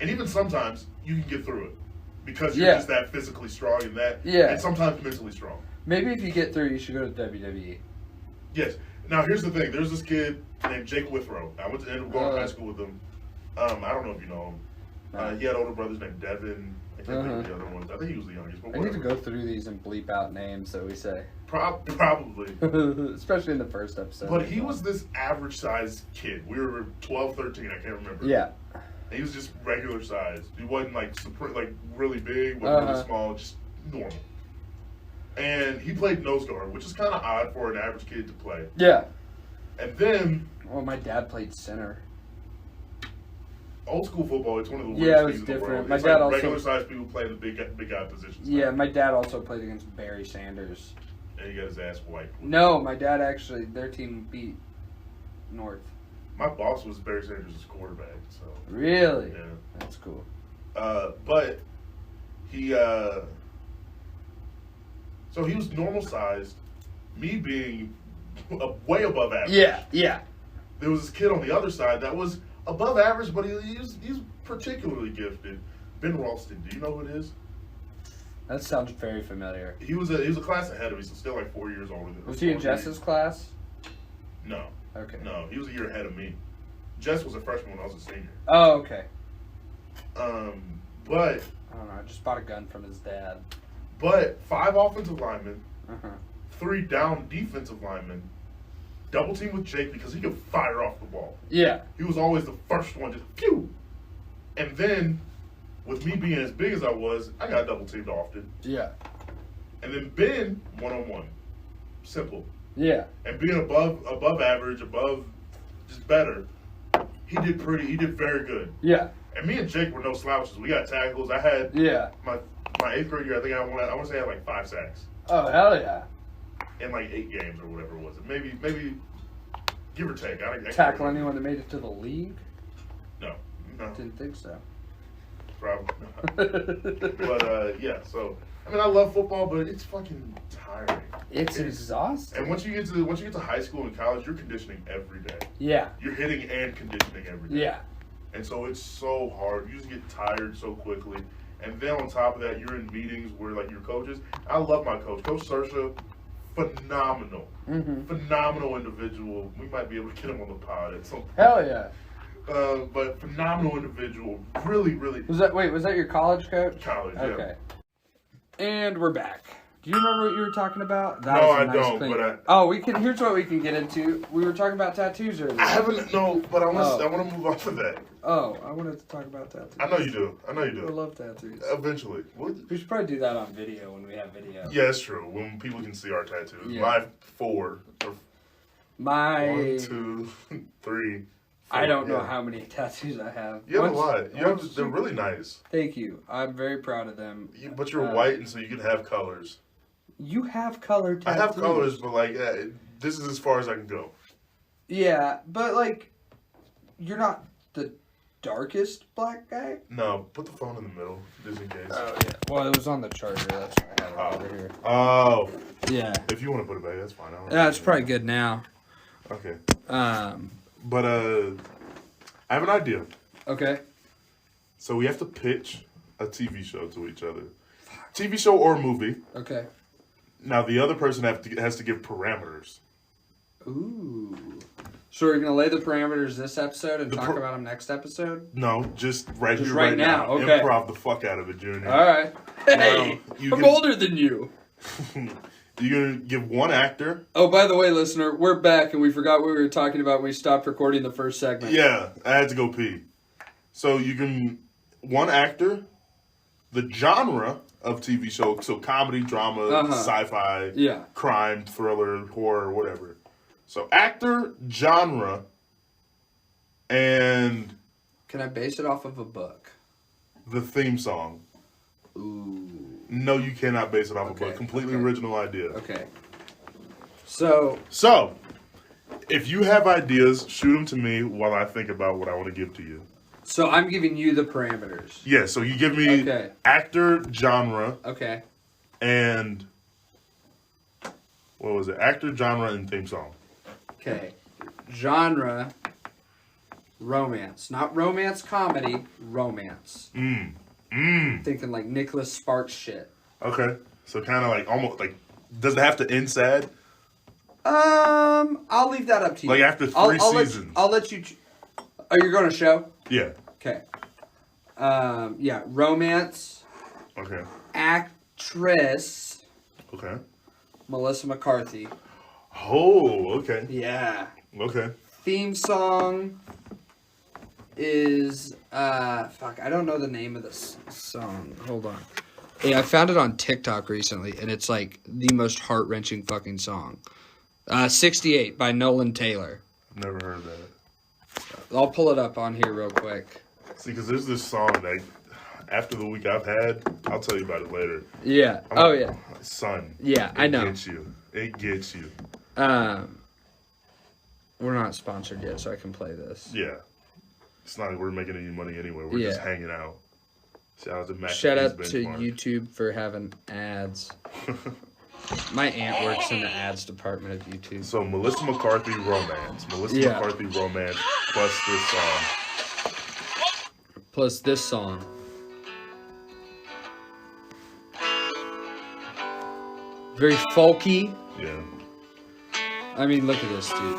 and even sometimes you can get through it because you're just that physically strong and that, and sometimes mentally strong. Maybe if you get through, you should go to WWE. Yes, Now, here's the thing. There's this kid named Jake Withrow. I went to end up going to high school with him. I don't know if you know him. He had older brothers named Devin. I can't think of the other ones. I think he was the youngest. But I need to go through these and bleep out names that we say. Probably. Especially in the first episode. But he was this average-sized kid. We were 12, 13. I can't remember. Yeah. He was just regular size. He wasn't like really big, wasn't really small, just normal. And he played nose guard, which is kind of odd for an average kid to play. Yeah. And then... Well, my dad played center. Old school football, it's one of the Yeah, it weirdest was things in the different. world. My It's dad like also... regular sized people play the big guy positions. Yeah, my dad also played against Barry Sanders. And he got his ass wiped. No, my dad actually, their team beat North. My boss was Barry Sanders' quarterback, so... Really? Yeah. That's cool. But he, so he was normal sized, me being way above average. Yeah. There was this kid on the other side that was above average, but he's particularly gifted. Ben Ralston, do you know who it is? That sounds very familiar. He was a class ahead of me, so still like 4 years older than me. Was he in Jess's class? No. Okay. No, he was a year ahead of me. Jess was a freshman when I was a senior. Oh, okay. But I don't know. I just bought a gun from his dad. But 5 offensive linemen, Uh-huh. 3 down defensive linemen, double team with Jake because he could fire off the ball. Yeah. He was always the first one, just pew. And then, with me being as big as I was, I got double teamed often. Yeah. And then Ben, 1-on-1. Simple. Yeah. And being above average, just better, he did very good. Yeah. And me and Jake were no slouches. We got tackles. I had my 8th grade year, I think I want to say I had like 5 sacks. Oh, hell yeah. In like 8 games or whatever it was. Maybe give or take. I Tackle anyone that made it to the league? No. Didn't think so. Probably not. But yeah, so I mean I love football, but it's fucking tiring. It's exhausting. And once you get to high school and college, you're conditioning every day. Yeah. You're hitting and conditioning every day. Yeah. And so it's so hard. You just get tired so quickly. And then on top of that, you're in meetings where like your coaches. I love my coach, Coach Sersha. Phenomenal. Mm-hmm. Phenomenal individual. We might be able to get him on the pod at some point. Hell yeah. But phenomenal individual. Really. Was that your college coach? College, yeah. Okay. And we're back. Do you remember what you were talking about? No, I don't, but here's what we can get into. We were talking about tattoos earlier. I haven't, no, but I want to move on to that. Oh, I wanted to talk about tattoos. I know you do. I love tattoos. Eventually. We should probably do that on video when we have video. Yeah, it's true. When people can see our tattoos. Yeah. My 4. My 1, 2, 3. 4, I don't know how many tattoos I have. You have a lot. They're really nice. Thank you. I'm very proud of them. But you're white, and so you can have colors. You have color tattoos. I have colors, but like this is as far as I can go. Yeah, but like, you're not the darkest black guy. No, put the phone in the middle, just in case. Oh yeah. Well, it was on the charger. That's why I had it over here. Oh. Yeah. If you want to put it back, that's fine. Yeah, it's probably good now. Okay. But I have an idea. Okay. So we have to pitch a TV show to each other. TV show or movie. Okay. Now the other person has to give parameters. Ooh. So we're gonna lay the parameters this episode and talk about them next episode? No, just right just here, right now. Okay. Improv the fuck out of it, Junior. All right. Hey, I'm older than you. You're gonna give one actor. Oh, by the way, listener, we're back and we forgot what we were talking about when we stopped recording the first segment. Yeah, I had to go pee. So you can one actor, the genre of TV show, so comedy, drama, sci-fi, crime, thriller, horror, whatever. So actor, genre, and... Can I base it off of a book? The theme song. Ooh. No, you cannot base it off a book. Completely original idea. Okay. So, if you have ideas, shoot them to me while I think about what I want to give to you. So I'm giving you the parameters. Yeah, so you give me actor, genre. Okay. And what was it? Actor, genre, and theme song. Okay. Genre, romance. Not romance comedy, romance. Thinking like Nicholas Sparks shit. Okay. So kind of like almost like, does it have to end sad? I'll leave that up to you. Like after 3 seasons. I'll let you. Are you going to show? Yeah. Okay. Yeah, romance. Okay. Actress. Okay. Melissa McCarthy. Oh, okay. Yeah. Okay. Theme song is fuck, I don't know the name of this song. Hold on. Yeah, I found it on TikTok recently, and it's like the most heart-wrenching fucking song. 68 by Nolan Taylor. Never heard that. I'll pull it up on here real quick. See, because there's this song that after the week I've had, I'll tell you about it later. Yeah. Yeah. Son. Yeah, I know. It gets you. We're not sponsored yet, so I can play this. Yeah. It's not like we're making any money anyway. We're just hanging out. Shout out to YouTube for having ads. My aunt works in the ads department of YouTube. So Melissa McCarthy romance. McCarthy romance plus this song. Plus this song. Very folky. Yeah. I mean, look at this dude.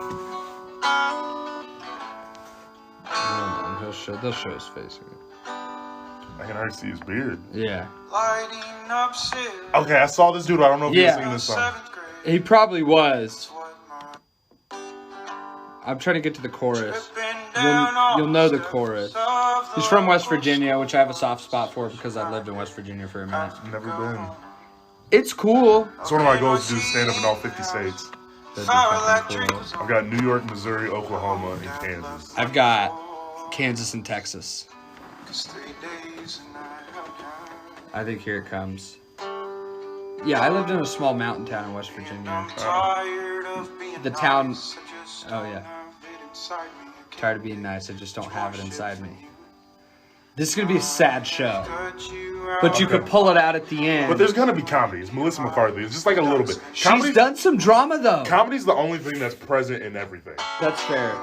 They'll show his face again. I can already see his beard. Yeah. Okay, I saw this dude. I don't know if he was singing this song. He probably was. I'm trying to get to the chorus. You'll know the chorus. He's from West Virginia, which I have a soft spot for because I lived in West Virginia for a minute. Never been. It's cool. It's one of my goals to do stand up in all 50 states. That'd be fucking cool. I've got New York, Missouri, Oklahoma, and Kansas. I've got Kansas and Texas. I think here it comes. Yeah, I lived in a small mountain town in West Virginia. The town... Oh, yeah. Tired of being nice, I just don't have it inside me. This is going to be a sad show. But you could pull it out at the end. But there's going to be comedy. It's Melissa McCarthy. It's just like a little bit. She's done some drama, though. Comedy's the only thing that's present in everything. That's fair.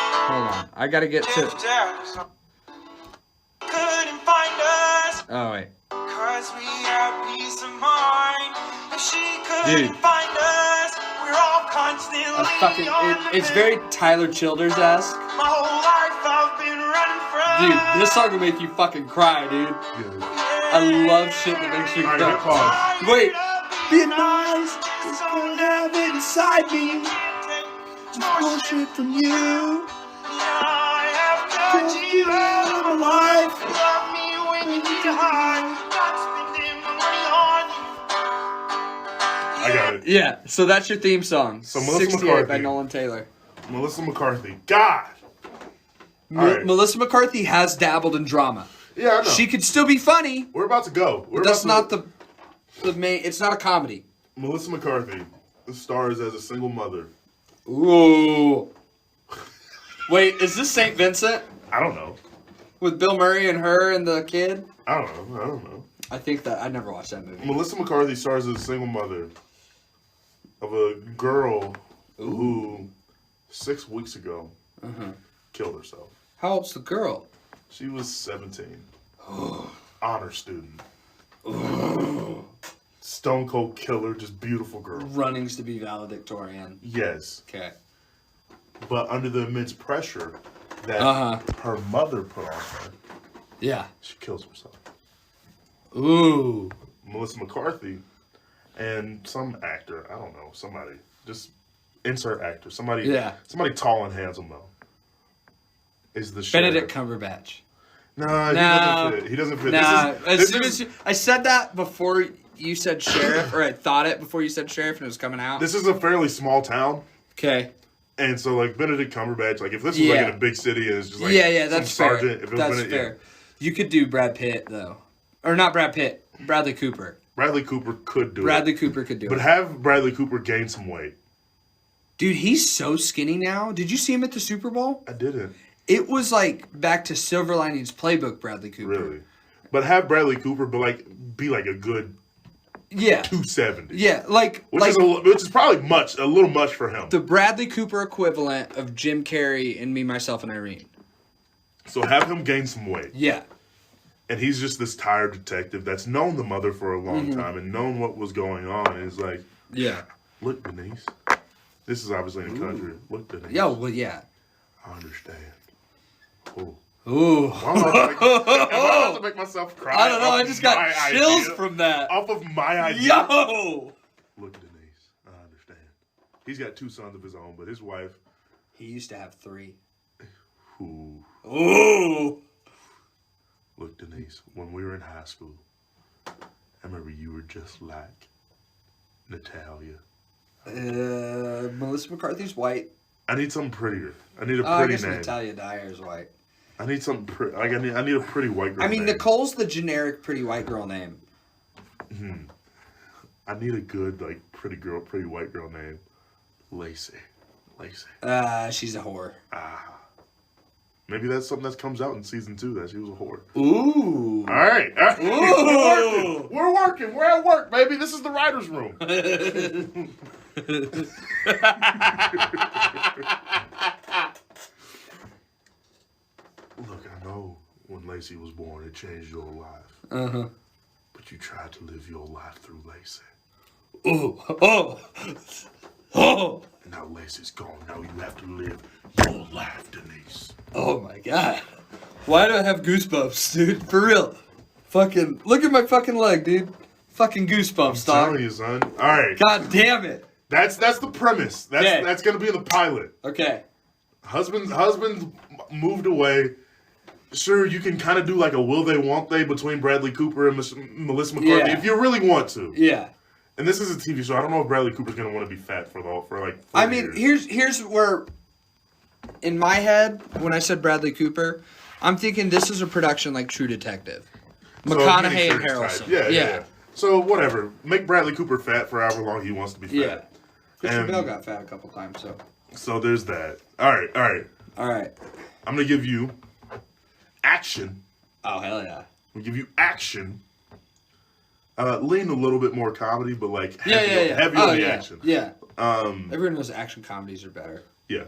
Hold on. I got to get to... Oh, wait. Dude. It's very Tyler Childers-esque. Dude, this song will make you fucking cry, dude. I love shit that makes you cry. Wait. Being nice is all I have inside me. Just bullshit from you. Cause you out of my life. Love me when you need to hide. Not spending my money on you. I got it. Yeah, so that's your theme song. So Melissa 68 McCarthy. by Nolan Taylor. Melissa McCarthy. God! Melissa McCarthy has dabbled in drama. Yeah, I know. She could still be funny. We're about to go. That's not the main... It's not a comedy. Melissa McCarthy stars as a single mother. Ooh. Wait, is this St. Vincent? I don't know. With Bill Murray and her and the kid? I don't know. I think that... I never watched that movie. Melissa McCarthy stars as a single mother of a girl who 6 weeks ago killed herself. How old's the girl? She was 17. Honor student. Stone cold killer, just beautiful girl. Runnings to be valedictorian. Yes. Okay. But under the immense pressure that her mother put on her, she kills herself. Ooh. Melissa McCarthy and some actor, I don't know, somebody, just insert actor, somebody tall and handsome though, is the sheriff. Benedict Cumberbatch. No, he doesn't fit. Nah, I said that before you said sheriff, or I thought it before you said sheriff, and it was coming out. This is a fairly small town. Okay. And so, like, Benedict Cumberbatch, like, if this was, like, in a big city and it's just, like, that's some fair. sergeant. If it That's fair. You could do Brad Pitt, though. Or not Brad Pitt. Bradley Cooper. Bradley Cooper could do Bradley Cooper could do it. But have Bradley Cooper gain some weight. Dude, he's so skinny now. Did you see him at the Super Bowl? I didn't. It was, like, back to Silver Linings Playbook Bradley Cooper. Really? But have Bradley Cooper, but, like, be, like, a good... 270. Yeah, like... Which is probably a little much for him. The Bradley Cooper equivalent of Jim Carrey and Me, Myself, and Irene. So have him gain some weight. Yeah. And he's just this tired detective that's known the mother for a long time and known what was going on. And it's like, Yeah. Look, Denise. This is obviously in the country. Look, Denise. Yeah, well, yeah. I understand. Oh. Ooh. Why am I about to make myself cry? I don't know. I just got chills from that. Off of my idea. Yo! Look, Denise. I understand. He's got 2 sons of his own, but his wife. He used to have 3. Ooh. Ooh. Look, Denise. When we were in high school, I remember you were just like Natalia. Melissa McCarthy's white. I need something prettier. I need a I pretty guess name. Natalia Dyer's white. I need something pretty. Like I need a pretty white girl. I mean, name. Nicole's the generic pretty white girl name. I need a good like pretty white girl name. Lacey. She's a whore. Maybe that's something that comes out in season 2. That she was a whore. Ooh. All right. Ooh. We're working. We're at work, baby. This is the writer's room. Look, I know when Lacey was born, it changed your life. Uh-huh. But you tried to live your life through Lacey. Oh. And now Lacey's gone. Now you have to live your life, Denise. Oh my god. Why do I have goosebumps, dude? For real. Fucking, look at my fucking leg, dude. Fucking goosebumps, I'm dog. telling you, son. All right. God damn it. That's the premise. That's gonna be the pilot. Okay. Husband moved away. Sure, you can kind of do like a will they, won't they between Bradley Cooper and Melissa McCarthy if you really want to. Yeah. And this is a TV show. I don't know if Bradley Cooper's gonna want to be fat for like 4 I mean, years. here's where, in my head, when I said Bradley Cooper, I'm thinking this is a production like True Detective. McConaughey and Harrelson. Yeah. So whatever. Make Bradley Cooper fat for however long he wants to be fat. Yeah. Christian Bale got fat a couple times, so. So there's that. All right. I'm gonna give you action. Oh hell yeah. I'm gonna give you action. Lean a little bit more comedy, but like heavy on the action. Yeah. Everyone knows action comedies are better. Yeah.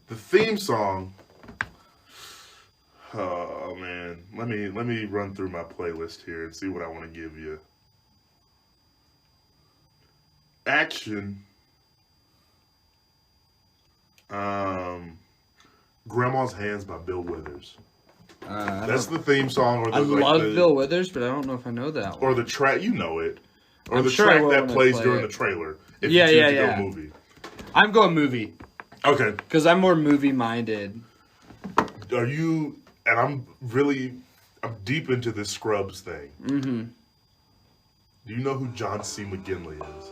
The theme song. Oh man, let me run through my playlist here and see what I want to give you. Action. Grandma's Hands by Bill Withers. That's the theme song. Or the, I love Bill Withers, but I don't know if I know that one. Or the track, you know it. Or I'm the sure track that plays during the trailer. If you choose to go movie. I'm going movie. Okay. Because I'm more movie-minded. Are you... And I'm deep into this Scrubs thing. Mm-hmm. Do you know who John C. McGinley is?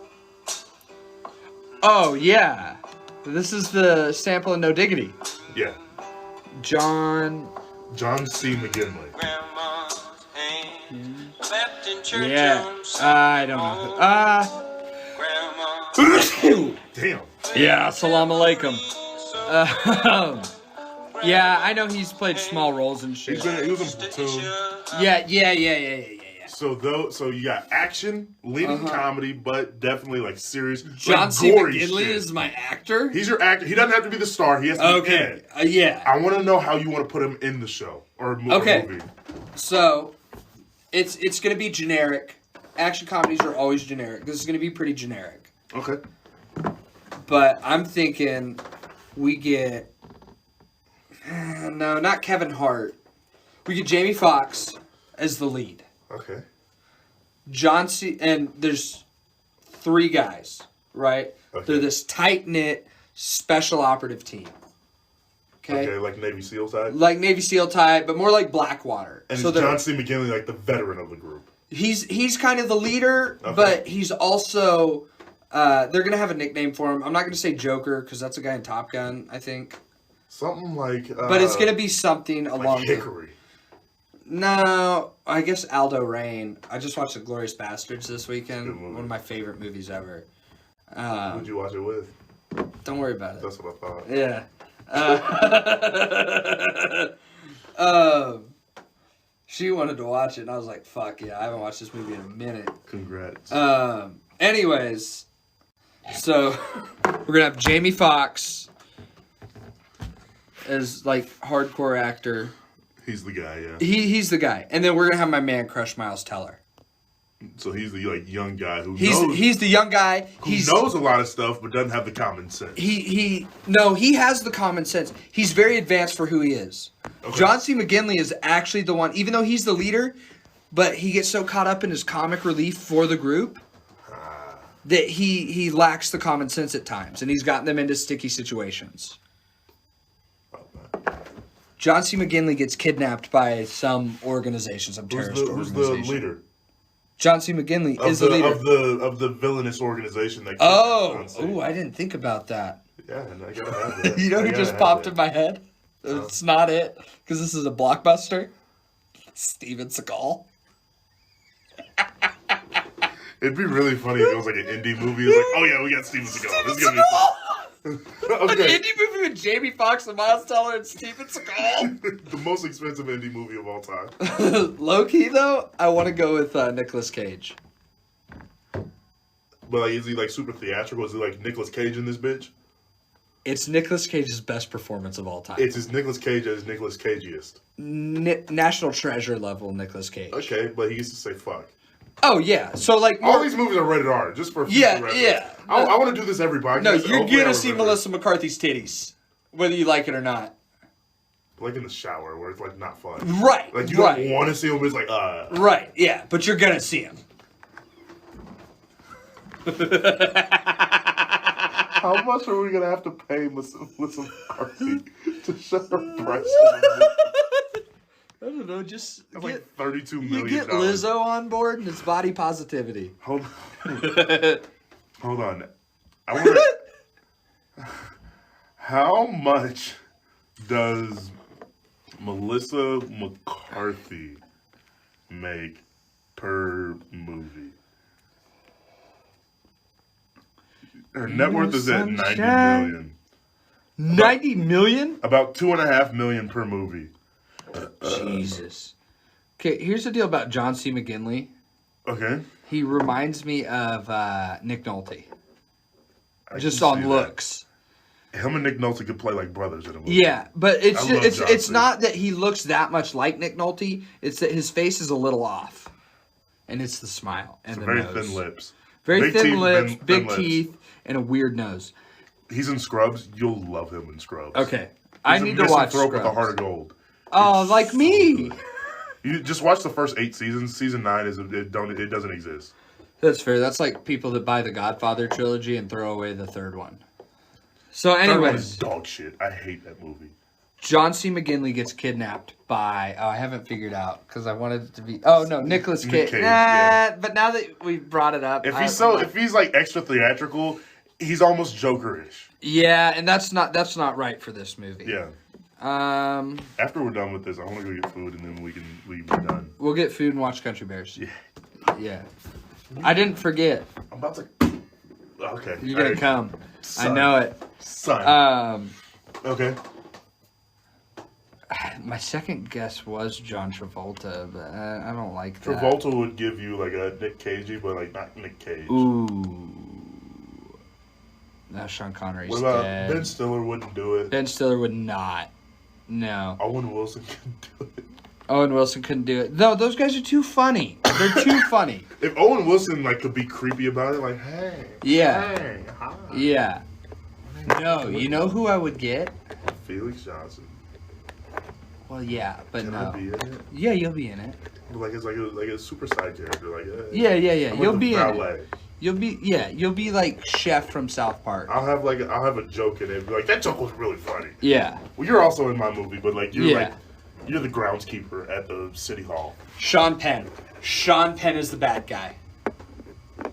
Oh, yeah. This is the sample of No Diggity. Yeah. John C. McGinley. Yeah. I don't know. Damn. Yeah, salam alaikum. Yeah, I know he's played small roles and shit. He was in Platoon. Yeah. So you got action, leading comedy, but definitely like serious. John like C. gory McGinley shit. is my actor. He's your actor. He doesn't have to be the star. He has to be in it. Yeah. I want to know how you want to put him in the show or movie. So it's gonna be generic. Action comedies are always generic. This is gonna be pretty generic. Okay. But I'm thinking we get no, not Kevin Hart. We get Jamie Foxx as the lead. Okay. John C. And there's 3 guys, right? Okay. They're this tight-knit special operative team. Okay, like Navy SEAL type? Like Navy SEAL type, but more like Blackwater. And so is John C. McGinley like the veteran of the group? He's kind of the leader, but he's also... they're going to have a nickname for him. I'm not going to say Joker, because that's a guy in Top Gun, I think. Something like... but it's going to be something along... Like Hickory. No, I guess Aldo Rain. I just watched The Glorious Bastards this weekend. One of my favorite movies ever. Who'd you watch it with? Don't worry about it. That's what I thought. Yeah. She wanted to watch it, and I was like, fuck yeah, I haven't watched this movie in a minute. Congrats. Anyways, so we're going to have Jamie Foxx as, like, hardcore actor. He's the guy, yeah. He's the guy. And then we're going to have my man crush, Miles Teller. So he's the like young guy who He's the young guy. He knows a lot of stuff, but doesn't have the common sense. He has the common sense. He's very advanced for who he is. Okay. John C. McGinley is actually the one, even though he's the leader, but he gets so caught up in his comic relief for the group that he lacks the common sense at times, and he's gotten them into sticky situations. John C. McGinley gets kidnapped by some organization, some terrorist organization. Who's the leader? John C. McGinley is the leader of the villainous organization that. I didn't think about that. Yeah, and I gotta have that. You know who just popped in my head? It's not it, because this is a blockbuster. Steven Seagal. It'd be really funny if it was like an indie movie. It's like, oh yeah, we got Steven Seagal. This is gonna be fun. Okay. An indie movie with Jamie Foxx and Miles Teller and Steven Seagal. The most expensive indie movie of all time. Low key though, I want to go with Nicolas Cage. But like, is he like super theatrical? Is he like Nicolas Cage in this bitch? It's Nicolas Cage's best performance of all time. It's as Nicolas Cage as Nicolas Cageiest. National Treasure level Nicolas Cage. Okay, but he used to say fuck. Oh yeah, so like all these movies are rated R, just for reference. Yeah. I want to do this every podcast. No, you're gonna see Melissa McCarthy's titties, whether you like it or not. Like in the shower, where it's like not fun. Right. Like you don't want to see them, but it's like Right. Yeah, but you're gonna see them. How much are we gonna have to pay Melissa McCarthy to show her breasts? I don't know, just that's like $32 million. You get Lizzo on board and it's body positivity. Hold on. I wonder how much does Melissa McCarthy make per movie? Her net worth is at $90 million. $90 million? About $2.5 million per movie. Jesus. Okay, here's the deal about John C. McGinley. Okay. He reminds me of Nick Nolte. Just on looks. Him and Nick Nolte could play like brothers in a movie. Yeah, but it's not that he looks that much like Nick Nolte. It's that his face is a little off. And it's the smile and the very nose. Thin lips. Very big thin teeth, lips, big lips. teeth, and a weird nose. He's in Scrubs. You'll love him in Scrubs. Okay. I need to watch Scrubs. Scrubs. With a heart of gold. Oh, like me. You just watch the first 8 seasons. Season 9 it doesn't exist. That's fair. That's like people that buy the Godfather trilogy and throw away the third one. So, anyways, dog shit. I hate that movie. John C. McGinley gets kidnapped by. Oh, I haven't figured out because I wanted it to be. Nicolas Cage. Yeah. But now that we brought it up, if he's like extra theatrical, he's almost Joker-ish. Yeah, and that's not right for this movie. Yeah. After we're done with this, I want to go get food, and then we be done. We'll get food and watch Country Bears. Yeah. Yeah. I didn't forget. I'm about to. Okay. You're gonna come. Son. I know it. Son. Okay. My second guess was John Travolta, but I don't like that. Travolta would give you like a Nick Cagey, but like not Nick Cage. Ooh. No, Sean Connery's what about dead. Ben Stiller wouldn't do it. Ben Stiller would not. No. Owen Wilson couldn't do it. Owen Wilson couldn't do it. No, those guys are too funny. They're too funny. If Owen Wilson like could be creepy about it, like, hey. Yeah. Hey, hi. Yeah. No, you know who I would get? Felix Johnson. Well, yeah, but Can no. I be in it? Yeah, you'll be in it. Like it's like a super side character, like Yeah. I'm You'll like be in valet. it. You'll be like Chef from South Park. I'll have a joke in it. Be like, that joke was really funny. Yeah. Well, you're also in my movie, but like you're the groundskeeper at the city hall. Sean Penn. Sean Penn is the bad guy.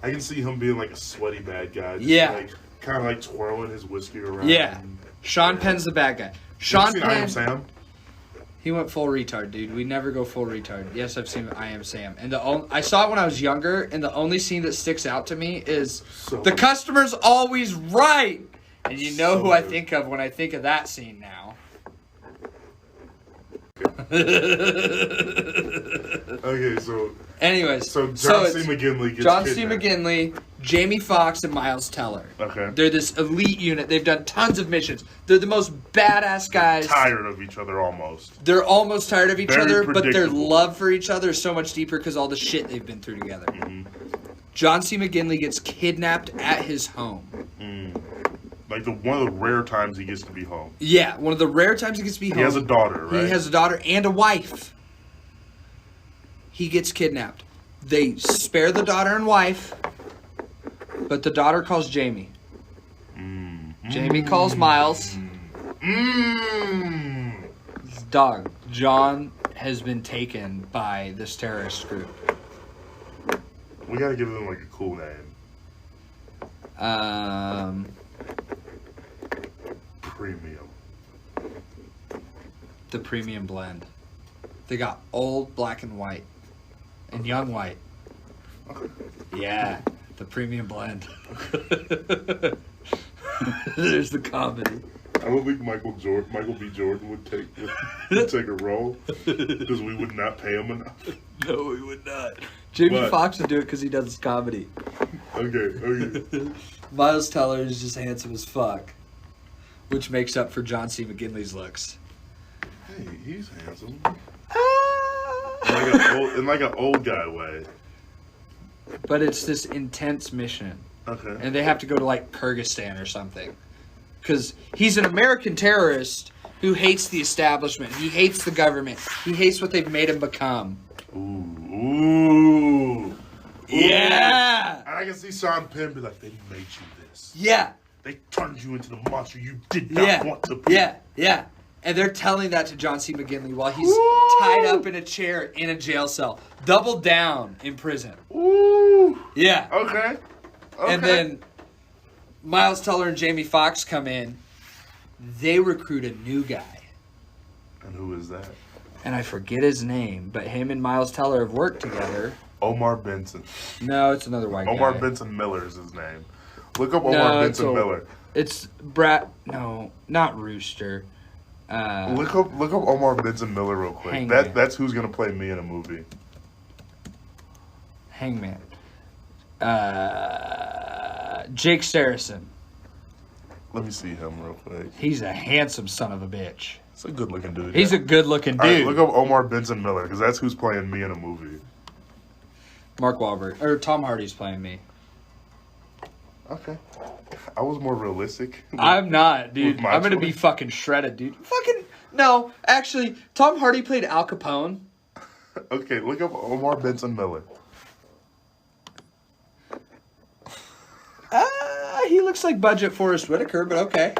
I can see him being like a sweaty bad guy. Just like kind of like twirling his whiskey around. Yeah. Sean Penn's the bad guy. Sean Penn. I Am Sam? He went full retard, dude. We never go full retard. Yes, I've seen I Am Sam. And I saw it when I was younger, and the only scene that sticks out to me is the customer's always right. And you know who I think of when I think of that scene now. Okay, so... Anyways. So John C. McGinley gets John kidnapped. C. McGinley Jamie Foxx and Miles Teller. Okay. They're this elite unit. They've done tons of missions. They're the most badass guys. Tired of each other almost. They're almost tired of each Very other, but their predictable. love for each other is so much deeper because all the shit they've been through together. Mm-hmm. John C. McGinley gets kidnapped at his home. Like one of the rare times he gets to be home. Yeah, one of the rare times he gets to be home. He has a daughter, right? He has a daughter and a wife. He gets kidnapped. They spare the daughter and wife, but the daughter calls Jamie. Jamie calls Miles. Dog, John has been taken by this terrorist group. We gotta give them like a cool name. Premium. The premium blend. They got old black and white and young white. Yeah, the premium blend. There's the comedy. I don't think Michael B. Jordan would take a role because we would not pay him enough. No, we would not. Jamie Foxx would do it because he does comedy. Okay. Miles Teller is just handsome as fuck, which makes up for John C. McGinley's looks. Hey, he's handsome. Ah! In like an old guy way. But it's this intense mission. Okay. And they have to go to like Kyrgyzstan or something. Because he's an American terrorist who hates the establishment. He hates the government. He hates what they've made him become. Ooh. Yeah. And I can see Sean Penn be like, they made you this. Yeah. They turned you into the monster you did not want to be. Yeah. And they're telling that to John C. McGinley while he's tied up in a chair in a jail cell. Doubled down in prison. Ooh. Yeah. Okay. And then Miles Teller and Jamie Foxx come in. They recruit a new guy. And who is that? And I forget his name, but him and Miles Teller have worked together. Omar Benson. No, it's another white guy. Omar Benson Miller is his name. Look up Omar Benson Miller. It's Brad. No, not Rooster. Look up Omar Benson Miller real quick. Hangman. That's who's gonna play me in a movie. Hangman. Jake Saracen. Let me see him real quick. He's a handsome son of a bitch. He's a good looking dude. He's a good looking dude. All right, look up Omar Benson Miller because that's who's playing me in a movie. Mark Wahlberg or Tom Hardy's playing me. Okay. I was more realistic. I'm not, dude. I'm gonna be choice. fucking shredded, dude. Fucking no. Actually, Tom Hardy played Al Capone. Okay, look up Omar Benson Miller. He looks like budget Forrest Whitaker, but okay.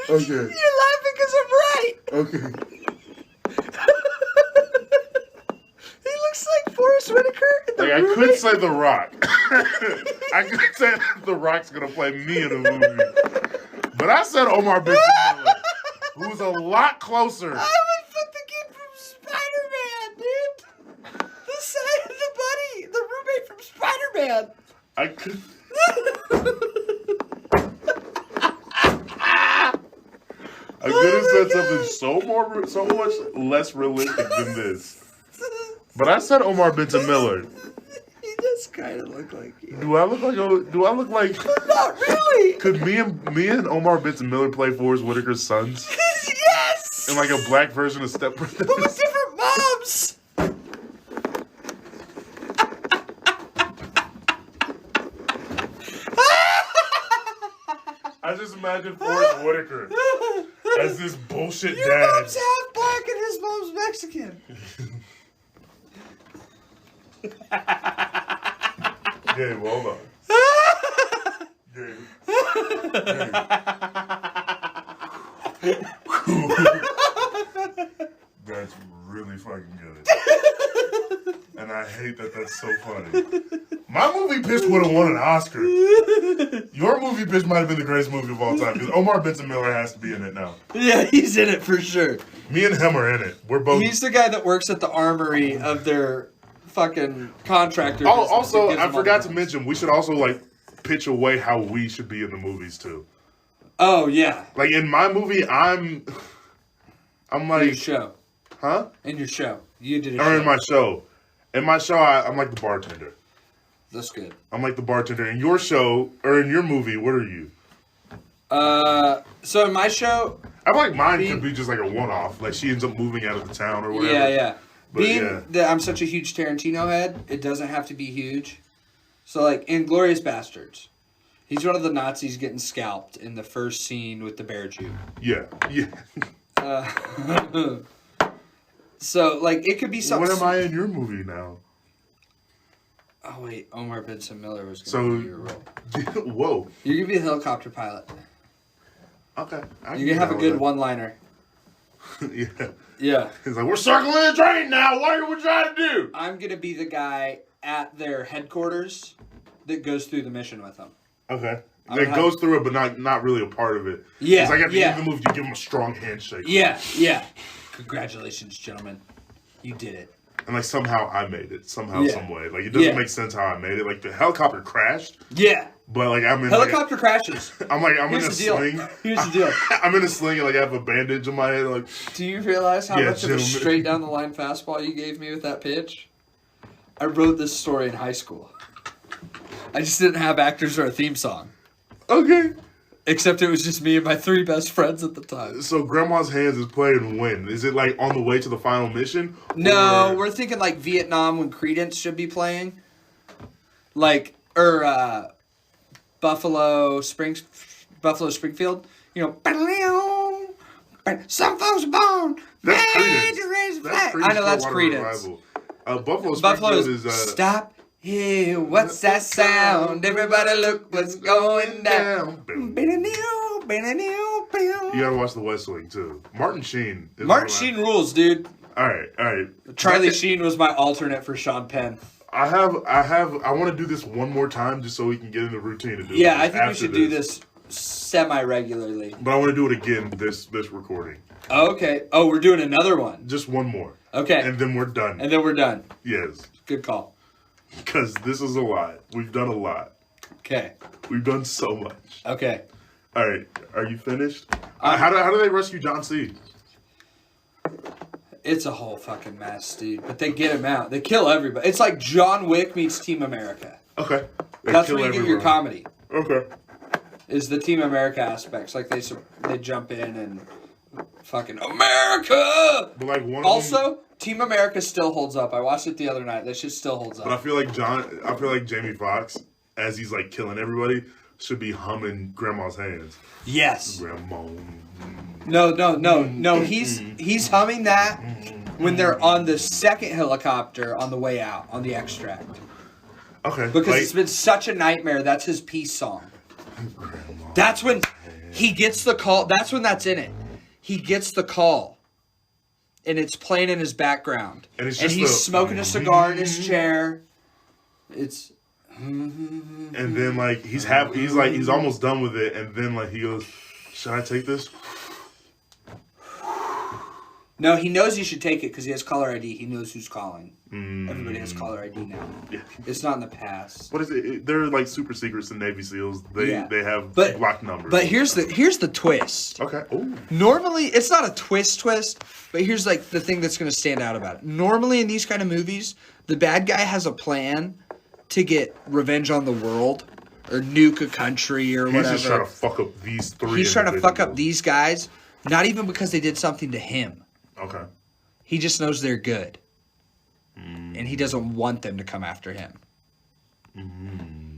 Okay. You're laughing because I'm right. Okay. He looks like Forrest Whitaker. Like I could say The Rock. I could say The Rock's gonna play me in a movie. But I said Omar Benson Miller, who's a lot closer. I would put the kid from Spider-Man, dude. The side of the buddy, the roommate from Spider-Man. I could. I could have said something so much less realistic than this. But I said Omar Benson Miller. He does kind of look like you. Do I look like? Not really. Could me and Omar Benson Miller play Forrest Whitaker's sons? Yes. In like a black version of Step Brothers? But with different moms. I just imagine Forrest Whitaker as this bullshit Your dad. mom's half black and his mom's Mexican. Gabe, hold on. Gabe. That's really fucking good. And I hate that that's so funny. My movie pitch would have won an Oscar. Your movie pitch might have been the greatest movie of all time because Omar Benson Miller has to be in it now. Yeah, he's in it for sure. Me and him are in it. We're both. He's the guy that works at the armory of their fucking contractor. Oh, business also, that gives I them all forgot the to guns. mention, we should also like pitch away how we should be in the movies too. Oh yeah. Like in my movie, I'm In like, your show. huh? In your show. You did a Or show. in my show. In my show, I'm like the bartender. That's good. I'm like the bartender. In your show, or in your movie, what are you? So in my show, I feel like mine could be just like a one-off. Like she ends up moving out of the town or whatever. yeah. But Being that I'm such a huge Tarantino head, it doesn't have to be huge. So like in Glorious Bastards, he's one of the Nazis getting scalped in the first scene with the bear Jew. Yeah. So like it could be something. What am I in your movie now? Oh wait, Omar Benson Miller was going So, to be your role. whoa. You're gonna be a helicopter pilot. Okay. You're gonna have a good one-liner. Yeah. Yeah. He's like, we're circling the train now. What are we trying to do? I'm gonna be the guy at their headquarters that goes through the mission with them. Okay. That goes through it, but not really a part of it. Yeah. It's like at the end of the movie, you give him a strong handshake. Yeah. Congratulations, gentlemen. You did it. And like somehow I made it. Somehow, some way. Like it doesn't make sense how I made it. Like the helicopter crashed. Yeah. But like I'm in helicopter crashes. I'm in a sling. Here's the deal. I'm in a sling and like I have a bandage on my head. Like, do you realize how much of a gentlemen. straight down the line fastball you gave me with that pitch? I wrote this story in high school. I just didn't have actors or a theme song. Okay. Except it was just me and my 3 best friends at the time. So Grandma's Hands is playing when? Is it like on the way to the final mission? No, we're thinking like Vietnam when Creedence should be playing. Like, or Buffalo Springfield. You know, some folks are born That's made Creedence. to raise a That's flag. I know that's Clearwater Creedence. Revival. Buffalo Springfield is Stop. Hey, what's that sound? Everybody look what's going down. You gotta watch The West Wing too. Martin Sheen. Martin Sheen rules, dude. All right. Charlie Sheen was my alternate for Sean Penn. I want to do this one more time just so we can get in the routine to do it. Yeah, I think we should do this semi-regularly. But I want to do it again this recording. Okay. Oh, we're doing another one. Just one more. Okay. And then we're done. Yes. Good call. Because this is a lot. We've done a lot. Okay. We've done so much. Okay. All right. Are you finished? How do they rescue John C? It's a whole fucking mess, dude. But they get him out. They kill everybody. It's like John Wick meets Team America. Okay. That's where you get your comedy. Okay. Is the Team America aspects. Like they jump in and fucking America! But like one also, Team America still holds up. I watched it the other night. That shit still holds up. But I feel like Jamie Foxx, as he's like killing everybody, should be humming Grandma's Hands. Yes. Grandma. No. He's humming that when they're on the second helicopter on the way out on the extract. Okay. Because it's been such a nightmare. That's his peace song. That's when he gets the call. That's when that's in it. He gets the call. And it's playing in his background. And he's smoking a cigar in his chair. It's... And then like he's almost done with it, and then like he goes, "Should I take this?" No, he knows he should take it because he has caller ID. He knows who's calling. Everybody has caller ID now. Yeah. It's not in the past. What is it? They're like super secrets in Navy SEAls. They have block numbers. But here's the twist. Okay. Ooh. Normally, it's not a twist, but here's like the thing that's going to stand out about it. Normally in these kind of movies, the bad guy has a plan to get revenge on the world or nuke a country or whatever. He's just trying to fuck up these three. He's trying to fuck up these guys, not even because they did something to him. Okay. He just knows they're good. And he doesn't want them to come after him.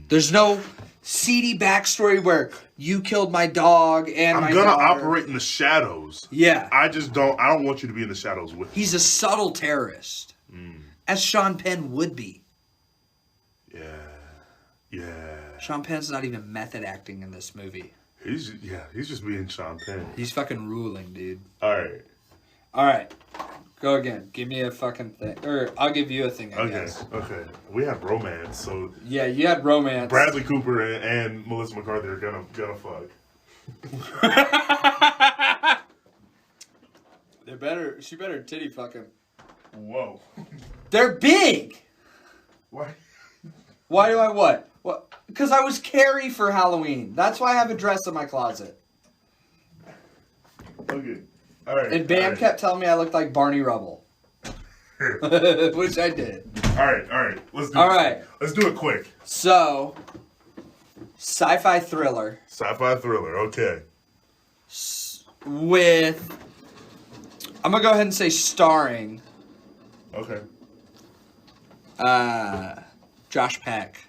There's no seedy backstory where you killed my dog and my daughter. I'm gonna operate in the shadows. Yeah. I don't want you to be in the shadows with me. He's a subtle terrorist. As Sean Penn would be. Yeah. Sean Penn's not even method acting in this movie. He's just being Sean Penn. He's fucking ruling, dude. All right. Go again. Give me a fucking thing. Or I'll give you a thing, I guess. Okay. We had romance, so... Yeah, you had romance. Bradley Cooper and Melissa McCarthy are gonna fuck. She better titty fuck him. Whoa. They're big! Why? Why do I what? Because I was Carrie for Halloween. That's why I have a dress in my closet. All right. And Bam all right. kept telling me I looked like Barney Rubble. Which I did. All right. Let's do All it. right. Let's do it quick. So, sci-fi thriller Sci-fi thriller. Okay. with, I'm gonna go ahead and say starring Okay. Josh Peck.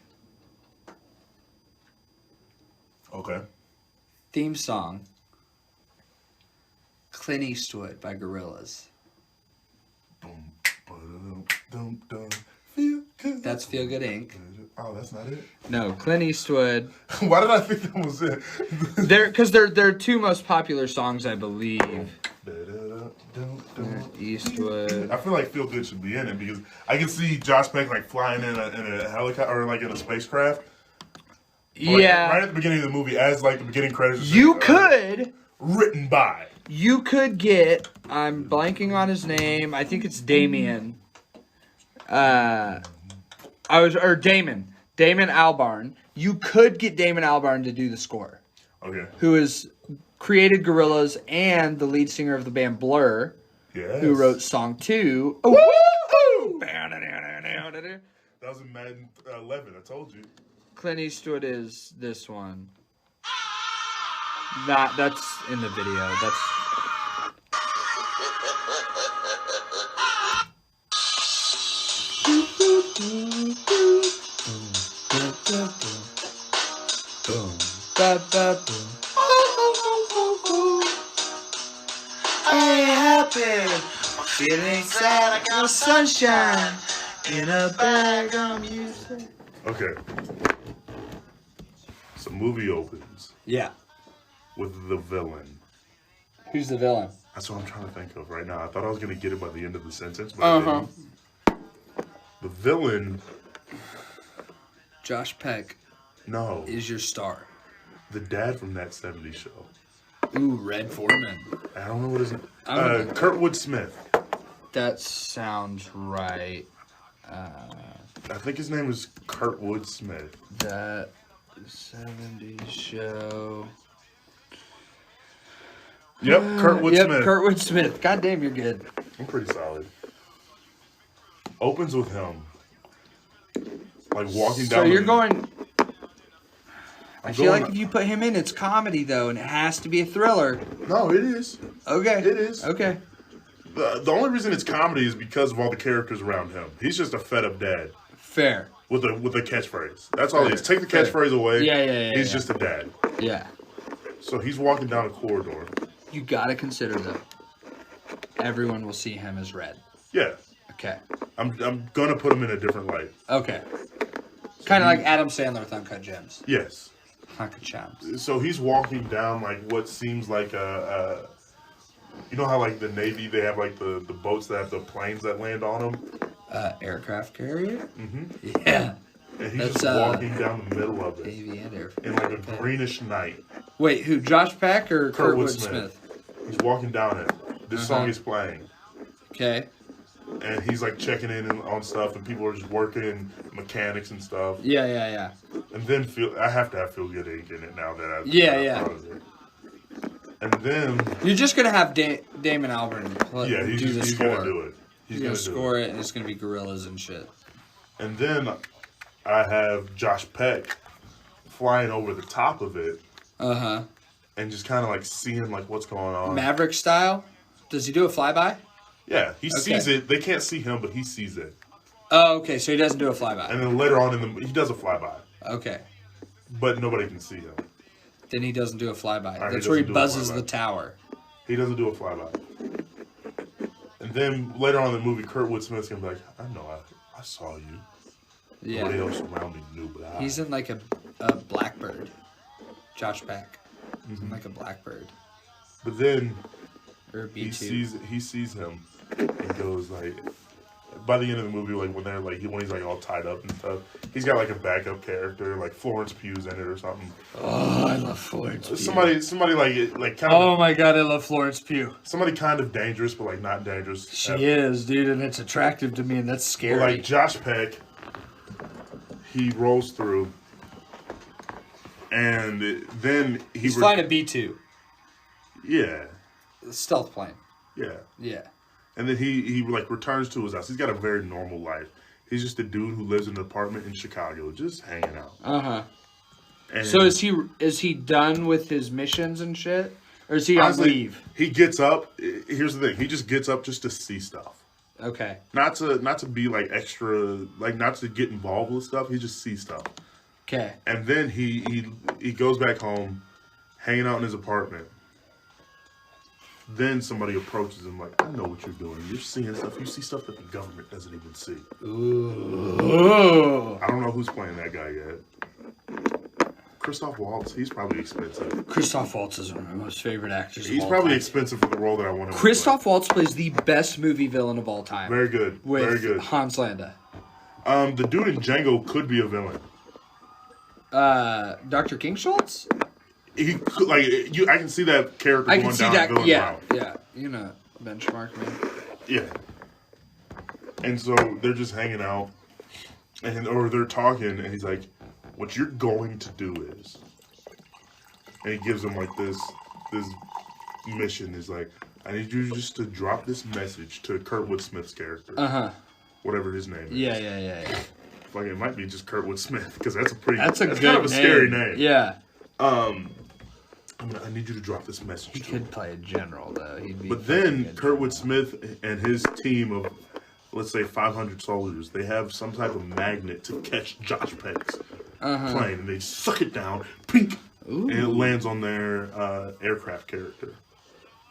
Okay. Theme song, Clint Eastwood by Gorillaz. Boom, ba-dum, dum, dum. Feel good. That's Feel Good Inc. Oh, that's not it. No, Clint Eastwood. Why did I think that was it? Because they're two most popular songs, I believe. Eastwood. I feel like Feel Good should be in it because I can see Josh Peck like flying in a helicopter or like in a spacecraft. Like, Yeah. right at the beginning of the movie, as like the beginning credits. You could. Written by. You could get. I'm blanking on his name. I think it's Damien. Damon Albarn. You could get Damon Albarn to do the score. Okay. Who has created Gorillaz and the lead singer of the band Blur, Yes. who wrote song 2. That was in Madden 11. I told you. Clint Eastwood is this one. That's in the video. That's. I ain't happy. I'm feeling sad. I got sunshine in a bag of music. Okay. So movie opens Yeah. with the villain. Who's the villain? That's what I'm trying to think of right now. I thought I was gonna get it by the end of the sentence, but I didn't. The villain. Josh Peck No. is your star. The dad from that '70s show. Ooh, Red Foreman. I don't know what his name. I'm- Kurtwood Smith. That sounds right. I think his name is Kurtwood Smith. That 70s show. Yep, Kurtwood Yep, Smith. Kurtwood Smith. God damn, you're good. I'm pretty solid. Opens with him, like walking down. So you're the, going. I feel going- like if you put him in, it's comedy though, and it has to be a thriller. No, it is. Okay. It is. Okay. The only reason it's comedy is because of all the characters around him. He's just a fed up dad Fair. with a catchphrarise. That's all he is. Fair. Take the catchphrase away. Yeah, He's yeah. just a dad. Yeah. So he's walking down a corridor. You gotta consider though. Everyone will see him as Red. Yeah, Okay. I'm gonna put him in a different light. Okay. Kind of like Adam Sandler with Uncut Gems. Yes. Uncut Gems. So he's walking down like what seems like a you know how like the Navy they have like the boats that have the planes that land on them. Aircraft carrier. Mm-hmm. Yeah. And he's That's, just walking down the middle of it Navy and Air in like a greenish night. Wait, who? Josh Peck or Kurtwood Smith? He's walking down it. This song is playing. Okay. And he's like checking in on stuff, and people are just working, mechanics and stuff. Yeah. And then I have to have Feel Good Inc. in it now that I've Yeah. thought of it. And then You're just gonna have Damon Albarn do the he's score. gonna do it. He's gonna score it, and it's gonna be Gorillaz and shit. And then I have Josh Peck flying over the top of it. And just kind of like seeing like what's going on. Maverick style. Does he do a flyby? Yeah, he sees it. They can't see him, but he sees it. Oh, okay. So he doesn't do a flyby. And then later on he does a flyby, Okay. but nobody can see him. Then he doesn't do a flyby. Alright, That's he where he doesn't do a buzzes flyby. the tower. He doesn't do a flyby. And then later on in the movie, Kurtwood Smith's gonna be like, I know, I saw you. Nobody Yeah. else around me knew, but I. He's in like a blackbird. Josh Peck. He's in like a blackbird. But then Or B2. he sees him and goes like, by the end of the movie, like when they're like when he's like all tied up and stuff, he's got like a backup character, like Florence Pugh's in it or something. Oh, I love Florence Pugh. Somebody like kind of. Oh my god, I love Florence Pugh. Somebody kind of dangerous, but like not dangerous. She is, dude, and it's attractive to me, and that's scary. Like Josh Peck, he rolls through, and then He's flying a B-2. Yeah. Stealth plane. Yeah. Yeah. And then he like returns to his house. He's got a very normal life. He's just a dude who lives in an apartment in Chicago, just hanging out. Uh-huh. And So is he done with his missions and shit? Or is he on leave? He gets up. Here's the thing. He just gets up just to see stuff. Okay. Not to be like extra, like not to get involved with stuff. He just sees stuff. Okay. And then he goes back home, hanging out in his apartment. Then somebody approaches him like, I know what you're doing. You're seeing stuff. You see stuff that the government doesn't even see. Ooh. I don't know who's playing that guy yet. Christoph Waltz, he's probably expensive. Christoph Waltz is one of my most favorite actors He's of all probably time. expensive for the role that I want him to play. Christoph Waltz plays the best movie villain of all time. Very good. With Very good. Hans Landa. The dude in Django could be a villain. Dr. King Schultz? He could, like, I can see that character I going can see down that. villain Yeah. route. Yeah. You know, benchmark me. Yeah. And so they're just hanging out, or they're talking, and he's like, "What you're going to do is," and he gives him like this mission. Is like, "I need you just to drop this message to Kurtwood Smith's character, whatever his name is." Yeah. Like it might be just Kurtwood Smith because that's That's kind of a name. scary name. Yeah. I need you to drop this message. He to could him. play a general though. He'd be. But then Kurtwood Smith and his team of, let's say, 500 soldiers, they have some type of magnet to catch Josh Peck's plane, and they suck it down, pink, and it lands on their aircraft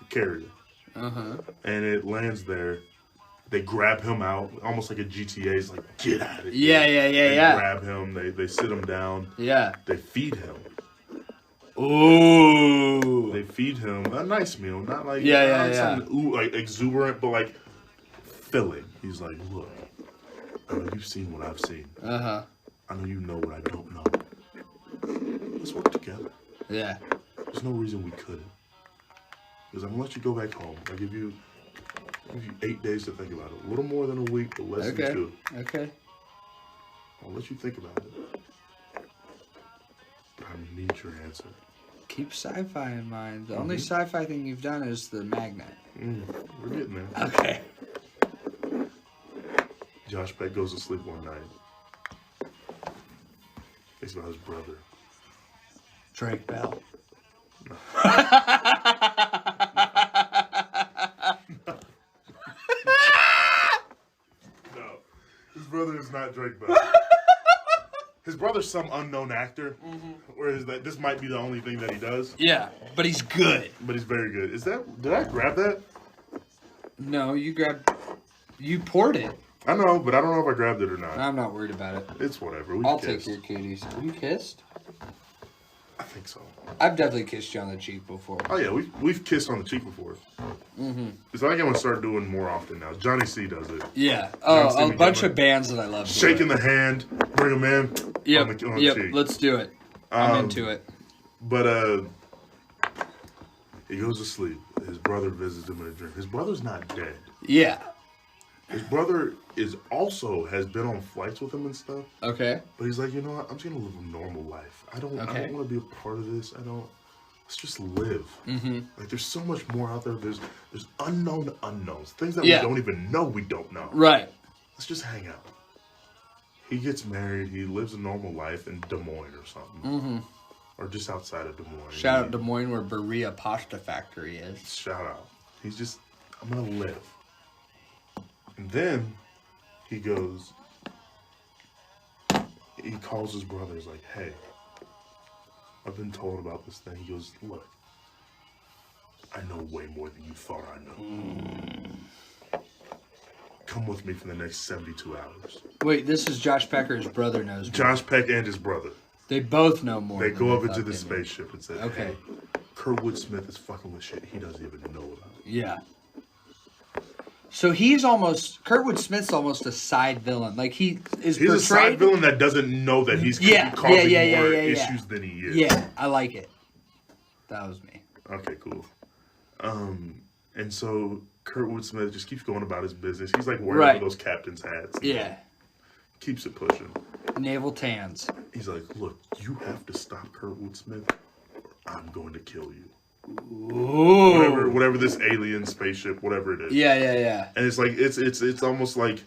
carrier. And it lands there. They grab him out, almost like a GTA. It's like, get out of here. Yeah. Grab him. They sit him down. Yeah. They feed him. Ooh. They feed him a nice meal, not like something like exuberant, but like filling. He's like, look, I know you've seen what I've seen. I know you know what I don't know. Let's work together. Yeah. There's no reason we couldn't. Because I'm gonna let you go back home. I'll give you 8 days to think about it. A little more than a week, but less than 2. Okay. I'll let you think about it. But I need your answer. Keep sci-fi in mind. The only sci-fi thing you've done is the magnet. We're getting there. Okay. Josh Peck goes to sleep one night. Thinks about his brother. Drake Bell. No. His brother is not Drake Bell. His brother's some unknown actor. Whereas this might be the only thing that he does. Yeah, but he's good. But he's very good. Did I grab that? No, you poured it. I know, but I don't know if I grabbed it or not. I'm not worried about it. It's whatever. I'll take your kitties. Have you kissed? I think so. I've definitely kissed you on the cheek before. Oh yeah, we've kissed on the cheek before. It's like I'm gonna start doing more often now. Johnny C does it. Yeah. John Oh, a Stewart bunch does of bands that I love. do Shaking it. the hand, bring him in. Yep. On the Yep. cheek. Let's do it. I'm into it. But he goes to sleep. His brother visits him in a dream. His brother's not dead. Yeah. His brother has been on flights with him and stuff. Okay. But he's like, you know what? I'm just gonna live a normal life. I don't want to be a part of this. Let's just live. Like there's so much more out there. There's unknown unknowns. Things that we don't even know we don't know. Right. Let's just hang out. He gets married. He lives a normal life in Des Moines or something. Or just outside of Des Moines. Shout out Des Moines where Berea Pasta Factory is. Shout out. He's just, I'm going to live. And then he goes, he calls his brother. He's like, hey, I've been told about this thing. He goes, look, I know way more than you thought I know. Come with me for the next 72 hours. Wait, this is Josh Pecker's brother knows more. Josh Peck and his brother. They both know more. They than go up they into thought the they knew. spaceship and say, Okay. hey, Kurtwood Smith is fucking with shit he doesn't even know about. Yeah. So Kurtwood Smith's almost a side villain. Like he's portrayed... a side villain that doesn't know that he's causing more issues than he is. Yeah, I like it. That was me. Okay, cool. And so Kurtwood Smith just keeps going about his business. He's like wearing those captain's hats. Yeah. Keeps it pushing. Naval tans. He's like, look, you have to stop Kurtwood Smith or I'm going to kill you. Ooh. Whatever this alien spaceship, whatever it is. Yeah. And it's like it's almost like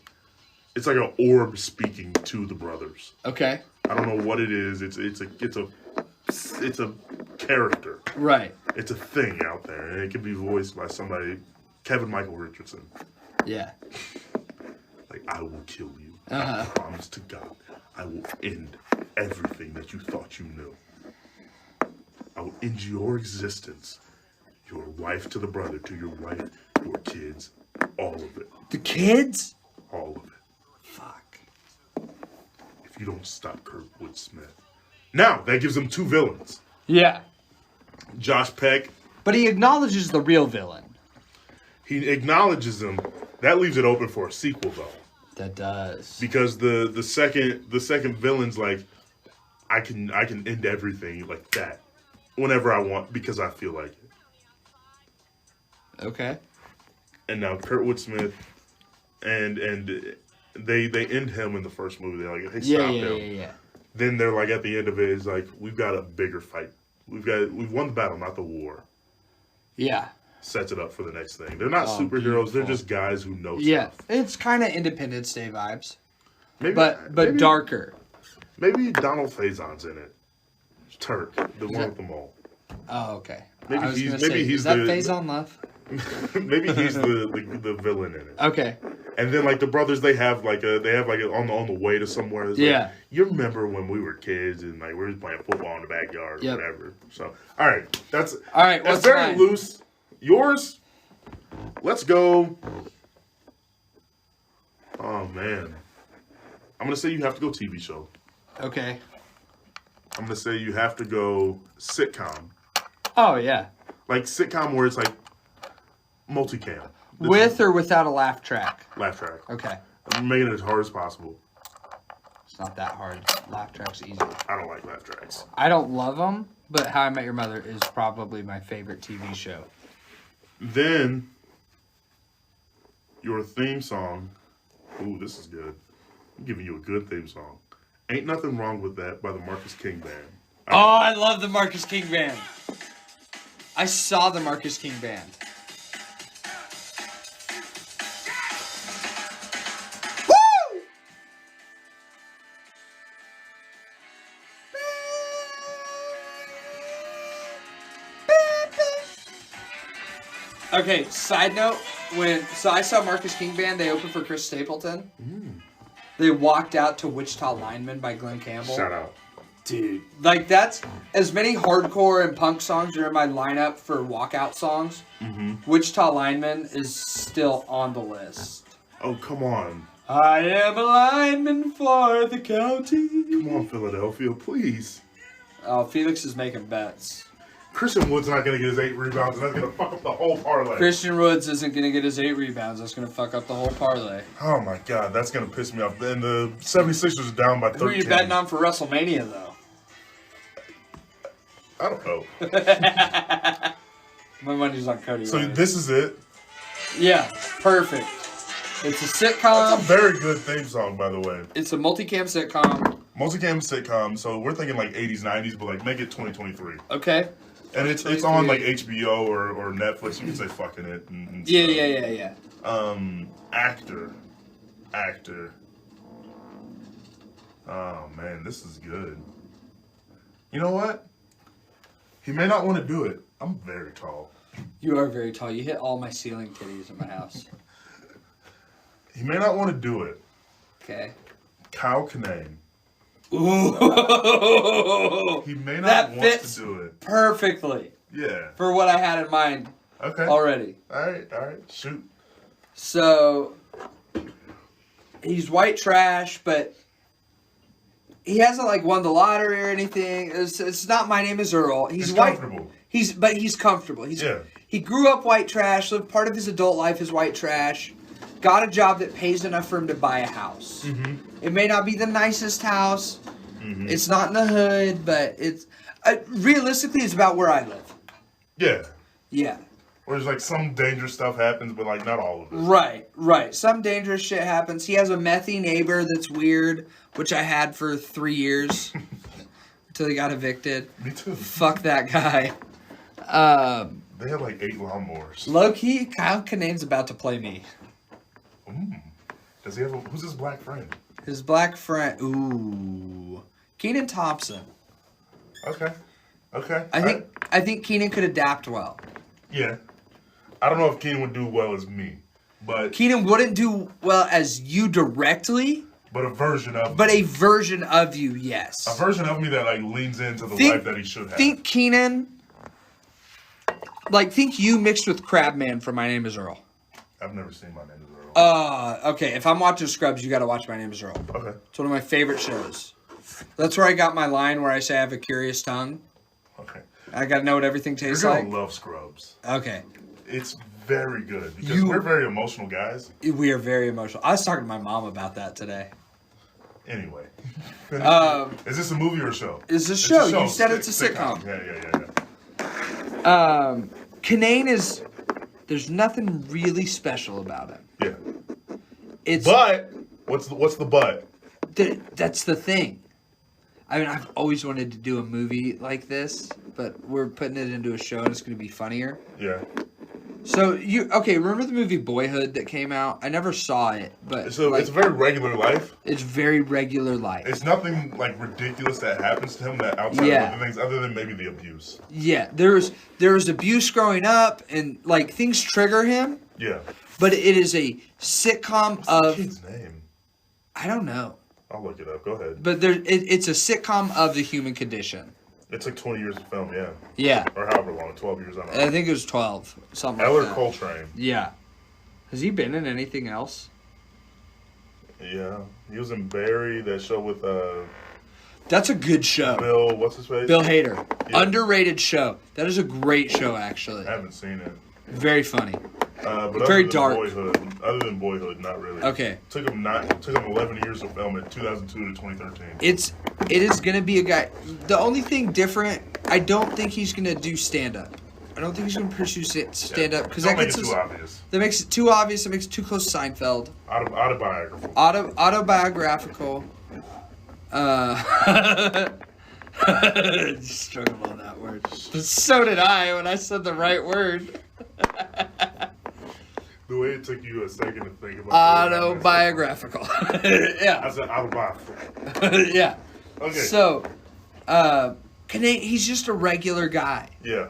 it's like an orb speaking to the brothers. Okay. I don't know what it is. It's a character. Right. It's a thing out there, and it can be voiced by somebody, Kevin Michael Richardson. Yeah. Like, I will kill you. Uh-huh. I promise to God, I will end everything that you thought you knew. I will end your existence, your wife to the brother, to your wife, your kids, all of it. The kids? All of it. Fuck. If you don't stop Kurtwood Smith. Now, that gives them 2 villains. Yeah. Josh Peck. But he acknowledges the real villain. He acknowledges them. That leaves it open for a sequel, though. That does. Because the second villain's like, I can end everything like that whenever I want because I feel like it. Okay. And now Kurtwood Smith and they end him in the first movie. They're like, hey, stop him. Yeah. Then they're like, at the end of it, it's like, we've got a bigger fight. We've won the battle, not the war. Yeah. Sets it up for the next thing. They're not superheroes. Beautiful. They're just guys who know Yeah, stuff. it's kind of Independence Day vibes, Maybe, but maybe, darker. Maybe Donald Faison's in it. Turk, the one with the mole. Oh, okay. Maybe I was he's gonna say, he's is that the Faison left? maybe he's the villain in it. Okay. And then like the brothers, they have like on the way to somewhere. It's Yeah. Like, you remember when we were kids and like we were playing football in the backyard or Yep. whatever. So all right, that's What's very mine? loose. Yours. Let's go. Oh man, I'm gonna say you have to go TV show. Okay. I'm gonna say you have to go sitcom. Oh yeah. Like sitcom where it's like multicam. With or without a laugh track? Laugh track. Okay. I'm making it as hard as possible. It's not that hard. Laugh track's easy. I don't like laugh tracks. I don't love them, but How I Met Your Mother is probably my favorite TV show. Then your theme song. Ooh, this is good. I'm giving you a good theme song. Ain't Nothing Wrong With That by the Marcus King Band. I love the Marcus King Band. I saw the Marcus King Band. Woo! Okay, side note, so I saw Marcus King Band, they opened for Chris Stapleton. They walked out to Wichita Lineman by Glenn Campbell. Shout out. Dude, like that's as many hardcore and punk songs are in my lineup for walkout songs. Wichita Lineman is still on the list. Oh, come on. I am a lineman for the county. Come on, Philadelphia, please. Oh, Felix is making bets. Christian Wood's not going to get his 8 rebounds, and that's going to fuck up the whole parlay. Christian Woods isn't going to get his 8 rebounds. That's going to fuck up the whole parlay. Oh, my God. That's going to piss me off. And the 76ers are down by 13. Who are you betting on for WrestleMania, though? I don't know. My money's on Cody. So Rhodes. this is it. Yeah, perfect. It's a sitcom. That's a very good theme song, by the way. It's a multicam sitcom. Multicam sitcom, so we're thinking like 80s, 90s, but like make it 2023. Okay. And it's on like HBO or Netflix. You can say fucking it. And Yeah. Actor. Oh man, this is good. You know what? He may not want to do it. I'm very tall. You are very tall. You hit all my ceiling titties in my house. He may not want to do it. Okay. Kyle Kinane. Ooh. He may not That want fits to do it. perfectly Yeah. for what I had in mind Okay. already. All right. Shoot. So, he's white trash, but he hasn't like won the lottery or anything. It's not My Name Is Earl. He's white. Comfortable. He's comfortable. Yeah. He grew up white trash. Lived part of his adult life is white trash. Got a job that pays enough for him to buy a house. Mm-hmm. It may not be the nicest house. Mm-hmm. It's not in the hood, but it's realistically it's about where I live. Yeah. Yeah. Where there's like some dangerous stuff happens, but like not all of it. Right. Some dangerous shit happens. He has a methy neighbor that's weird, which I had for 3 years until he got evicted. Me too. Fuck that guy. They had like 8 lawnmowers. Low key, Kyle Kinane's about to play me. Does he have who's his black friend? His black friend, Kenan Thompson. Okay. I think Kenan could adapt well. Yeah. I don't know if Kenan would do well as me, but Kenan wouldn't do well as you directly. But a version of But me. a version of you, yes. A version of me that like leans into the life that he should have. Think Kenan. Think you mixed with Crabman from My Name Is Earl. I've never seen My Name Is Earl. Okay. If I'm watching Scrubs, you got to watch My Name Is Earl. Okay. It's one of my favorite shows. That's where I got my line where I say I have a curious tongue. Okay. I got to know what everything tastes You're like. gonna love Scrubs. Okay. It's very good because we're very emotional guys. We are very emotional. I was talking to my mom about that today. Anyway. Is this a movie or a show? It's a show. You said it's a sitcom. Yeah. Kinane is... There's nothing really special about him. Yeah. It's But what's the but? That's the thing. I mean, I've always wanted to do a movie like this, but we're putting it into a show and it's going to be funnier. Yeah. So, remember the movie Boyhood that came out? I never saw it, but... It's a very regular life. It's very regular life. It's nothing, ridiculous that happens to him that outside of other things, other than maybe the abuse. Yeah, there was abuse growing up, and, things trigger him. Yeah. But it is a sitcom What's the kid's name? I don't know. I'll look it up. Go ahead. But it's a sitcom of the human condition. It took 20 years to film, yeah. Yeah. Or however long, 12 years, I don't know. I think it was 12, something Eller like that. Coltrane. Yeah. Has he been in anything else? Yeah. He was in Barry, that show with That's a good show. Bill, what's his face? Bill Hader. Yeah. Underrated show. That is a great show, actually. I haven't seen it. Very funny. But Very dark. Other than Boyhood, not really. Okay. Took him 11 years to film it, 2002 to 2013. It is gonna be a guy. The only thing different, I don't think he's gonna do stand up. I don't think he's gonna pursue stand up because that make gets it too obvious. That makes it too obvious. It makes it too close to Seinfeld. Autobiographical. Autobiographical. Struggled on that word. So did I when I said the right word. The way it took you a second to think about it. Autobiographical. Yeah. I said autobiographical. Yeah. Okay. So, he's just a regular guy. Yeah.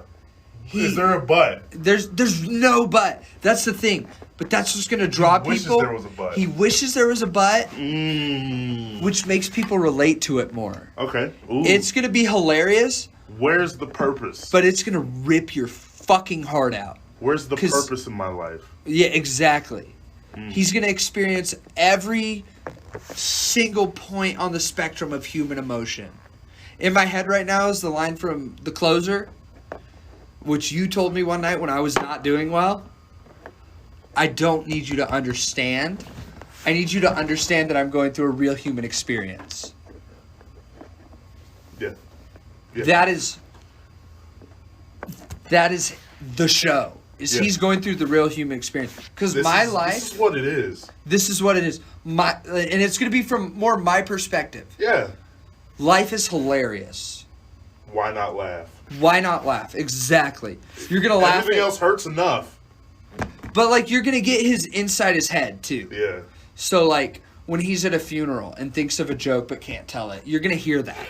Is there a but? There's no but. That's the thing. But that's what's gonna draw people. He wishes there was a but. He wishes there was a but, which makes people relate to it more. Okay. Ooh. It's gonna be hilarious. Where's the purpose? But it's gonna rip your fucking heart out. Where's the purpose in my life? Yeah, exactly. He's gonna experience every single point on the spectrum of human emotion. In my head right now is the line from The Closer, which you told me one night when I was not doing well. I don't need you to understand. I need you to understand that I'm going through a real human experience. Yeah. That is the show. He's going through the real human experience. Because my life... This is what it is. This is what it is. And it's going to be from more my perspective. Yeah. Life is hilarious. Why not laugh? Why not laugh? Exactly. You're going to laugh. Everything else hurts enough. But, you're going to get his inside his head, too. Yeah. So, when he's at a funeral and thinks of a joke but can't tell it, you're going to hear that.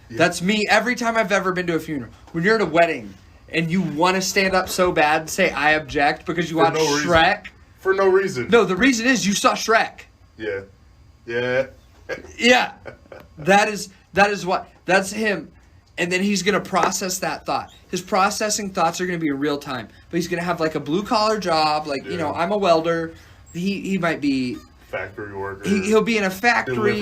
Yeah. That's me every time I've ever been to a funeral. When you're at a wedding and you want to stand up so bad and say, I object because you watched Shrek. For no reason. No, the reason is you saw Shrek. Yeah. Yeah. Yeah. That is what. That's him. And then he's going to process that thought. His processing thoughts are going to be in real time. But he's going to have a blue collar job. I'm a welder. He might be... Factory worker. He'll be in a factory.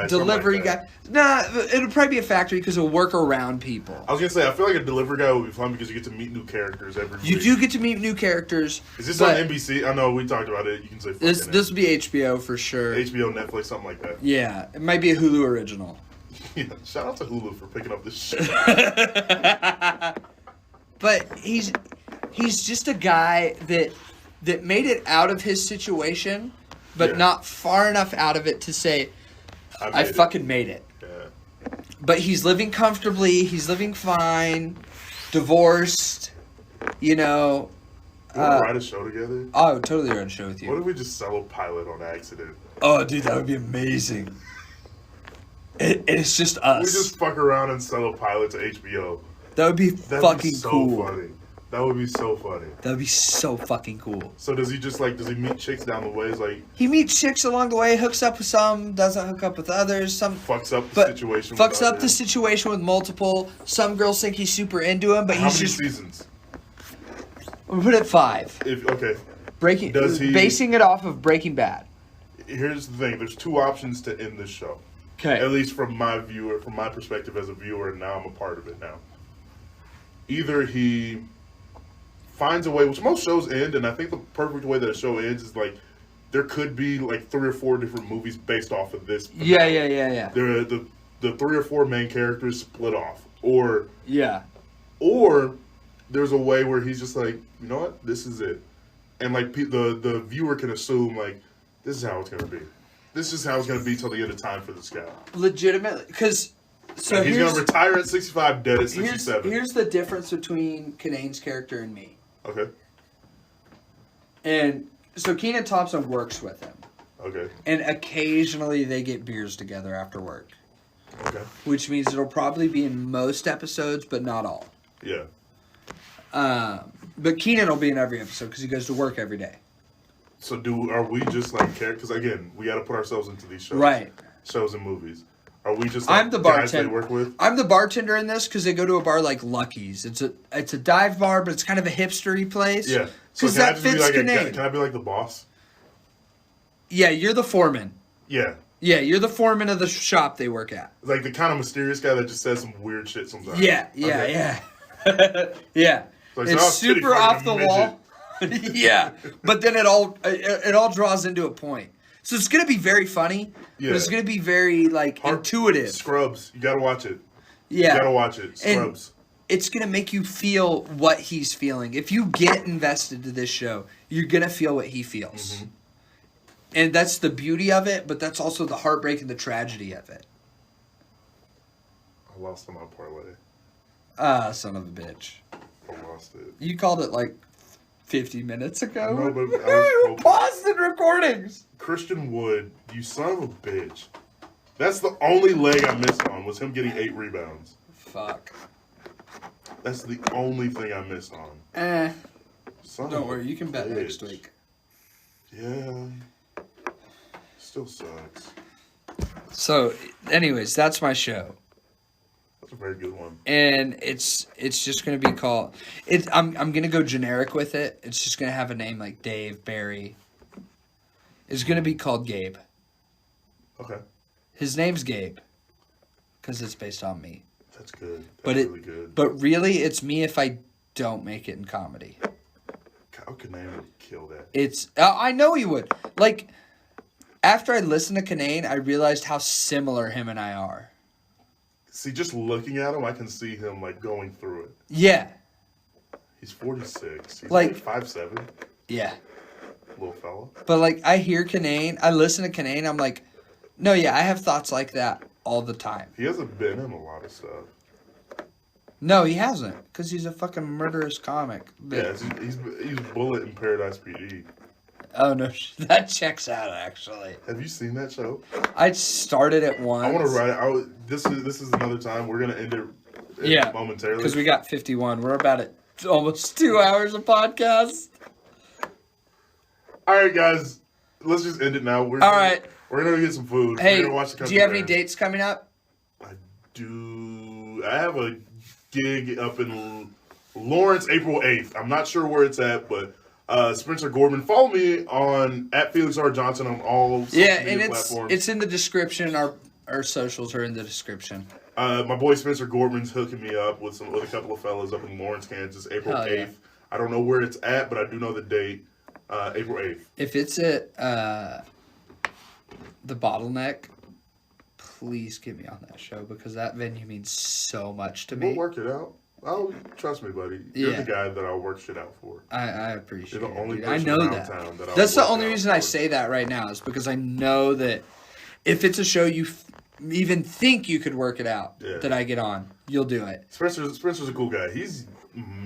Delivery guy. Nah, it'll probably be a factory because he'll work around people. I was going to say, I feel like a delivery guy would be fun because you get to meet new characters every week. You do get to meet new characters. Is this on NBC? I know we talked about it. You can say this will be HBO for sure. HBO, Netflix, something like that. Yeah, it might be a Hulu original. Yeah, shout out to Hulu for picking up this shit. But he's just a guy that made it out of his situation, but not far enough out of it to say, I fucking made it. Yeah. But he's living comfortably. He's living fine. divorced, you know. You want to write a show together? I would totally run a show with you. What if we just sell a pilot on accident? Oh, dude, that would be amazing. It's just us. We just fuck around and sell a pilot to HBO. That would be That'd be so cool. funny. That would be so funny. That would be so fucking cool. So does he meet chicks down the way? It's like He meets chicks along the way, hooks up with some, doesn't hook up with others, some fucks up the situation. Fucks up the situation with multiple. Some girls think he's super into him, but How he's many just. seasons? We'll put it 5. Basing it off of Breaking Bad. Here's the thing. There's 2 options to end this show. Okay. At least from my perspective as a viewer, and now I'm a part of it now. Either he finds a way, which most shows end, and I think the perfect way that a show ends is like there could be like 3 or 4 different movies based off of this. Yeah. The 3 or 4 main characters split off, or there's a way where he's just like, you know what, this is it, and like the viewer can assume like this is how it's gonna be. This is how it's gonna be till the end of time for this guy. Legitimately, because. So he's going to retire at 65, dead at 67. Here's the difference between Kanane's character and me. Okay. And so Kenan Thompson works with him. Okay. And occasionally they get beers together after work. Okay. Which means it'll probably be in most episodes, but not all. Yeah. But Kenan will be in every episode because he goes to work every day. So are we just like characters? Because again, we got to put ourselves into these shows. Right. Shows and movies. Are we just like I'm the guys they bartender. work with? I'm the bartender in this because they go to a bar like Lucky's. It's a dive bar, but it's kind of a hipstery place. Yeah. So because that fits Kanane. Can I be like the boss? Yeah, you're the foreman. Yeah. Yeah, you're the foreman of the shop they work at. Like the kind of mysterious guy that just says some weird shit sometimes. Yeah. Yeah. Like, It's super off the wall. Yeah, but then it all draws into a point. So it's gonna be very funny, but it's gonna be very intuitive. Scrubs, you gotta watch it. Yeah, you gotta watch it. Scrubs. And it's gonna make you feel what he's feeling. If you get invested to this show, you're gonna feel what he feels, and that's the beauty of it. But that's also the heartbreak and the tragedy of it. I lost on my parlay. Son of a bitch! I lost it. You called it like 50 minutes ago. No, but we paused in recordings. Christian Wood, you son of a bitch. That's the only leg I missed on, was him getting 8 rebounds. Fuck. That's the only thing I missed on. Don't worry, you can bet next week. Yeah. Still sucks. So, anyways, that's my show. That's a very good one. And it's just gonna be called. I'm gonna go generic with it. It's just gonna have a name like Dave, Barry. It's gonna be called Gabe. Okay. His name's Gabe, because it's based on me. That's good. That's really good. But really, it's me if I don't make it in comedy. How could Kanane would kill that? It's I know he would. Like, after I listened to Kanane, I realized how similar him and I are. See, just looking at him, I can see him like going through it. Yeah. He's 46. He's like 5'7". Yeah. Little fella. But like, I hear Kanane, I listen to Kanane, I'm like, no, yeah, I have thoughts like that all the time. He hasn't been in a lot of stuff. No, he hasn't, because he's a fucking murderous comic. Yeah, he's Bullet in Paradise PD. Oh, no, that checks out, actually. Have you seen that show? I started it once. I want to write it. This is another time. We're going to end it momentarily. Because we got 51. We're about at almost 2 hours of podcast. All right, guys. Let's just end it now. We're going to get some food. Hey, we're gonna watch the do you have any dates coming up? I do. I have a gig up in Lawrence, April 8th. I'm not sure where it's at, but Spencer Gorman. Follow me on @FelixRJohnson on all social media platforms. It's in the description. Our socials are in the description. My boy Spencer Gorman's hooking me up with a couple of fellas up in Lawrence, Kansas, April 8th. Yeah. I don't know where it's at, but I do know the date. April 8th. If it's at the Bottleneck, please get me on that show, because that venue means so much to me. We'll work it out. Oh, trust me, buddy. You're the guy that I'll work shit out for. I appreciate it. You're the only I know that. That's the only reason I say that right now, is because I know that if it's a show you even think you could work it out, that I get on, you'll do it. Spencer's a cool guy.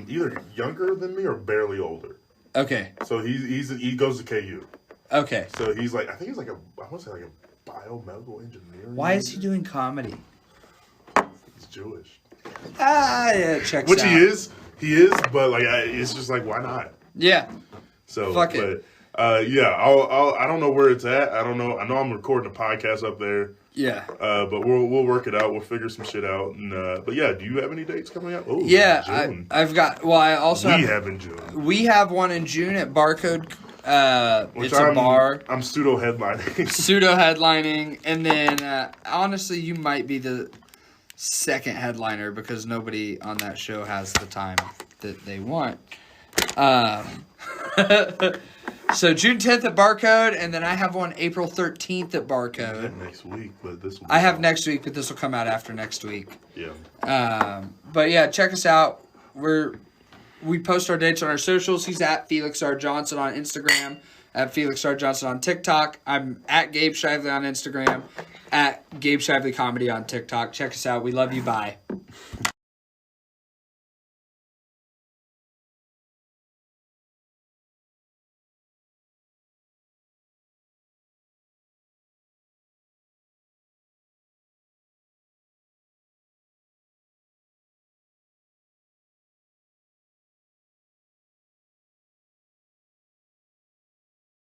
either younger than me or barely older. Okay. So he goes to KU. Okay. So he's like, I think he's like I want to say like a biomedical engineer. Why is he doing comedy? He's Jewish. Yeah, checks Which out. he is, but like it's just like, why not? Yeah. So Fuck it. Yeah, I don't know where it's at. I don't know. I know I'm recording a podcast up there. Yeah. But we'll work it out. We'll figure some shit out. And but yeah, do you have any dates coming up? Oh, Yeah, June. I've got. Well, I also have in June. We have one in June at Barcode. Which It's a bar. I'm pseudo headlining. Pseudo headlining, and then honestly, you might be the second headliner because nobody on that show has the time that they want. So June 10th at Barcode, and then I have one April 13th at Barcode. Next week, but this will I have next week, but this will come out after next week. Yeah. But yeah, check us out. We post our dates on our socials. He's at Felix R. Johnson on Instagram, at Felix R. Johnson on TikTok. I'm at Gabe Shively on Instagram, at Gabe Shively Comedy on TikTok. Check us out. We love you. Bye.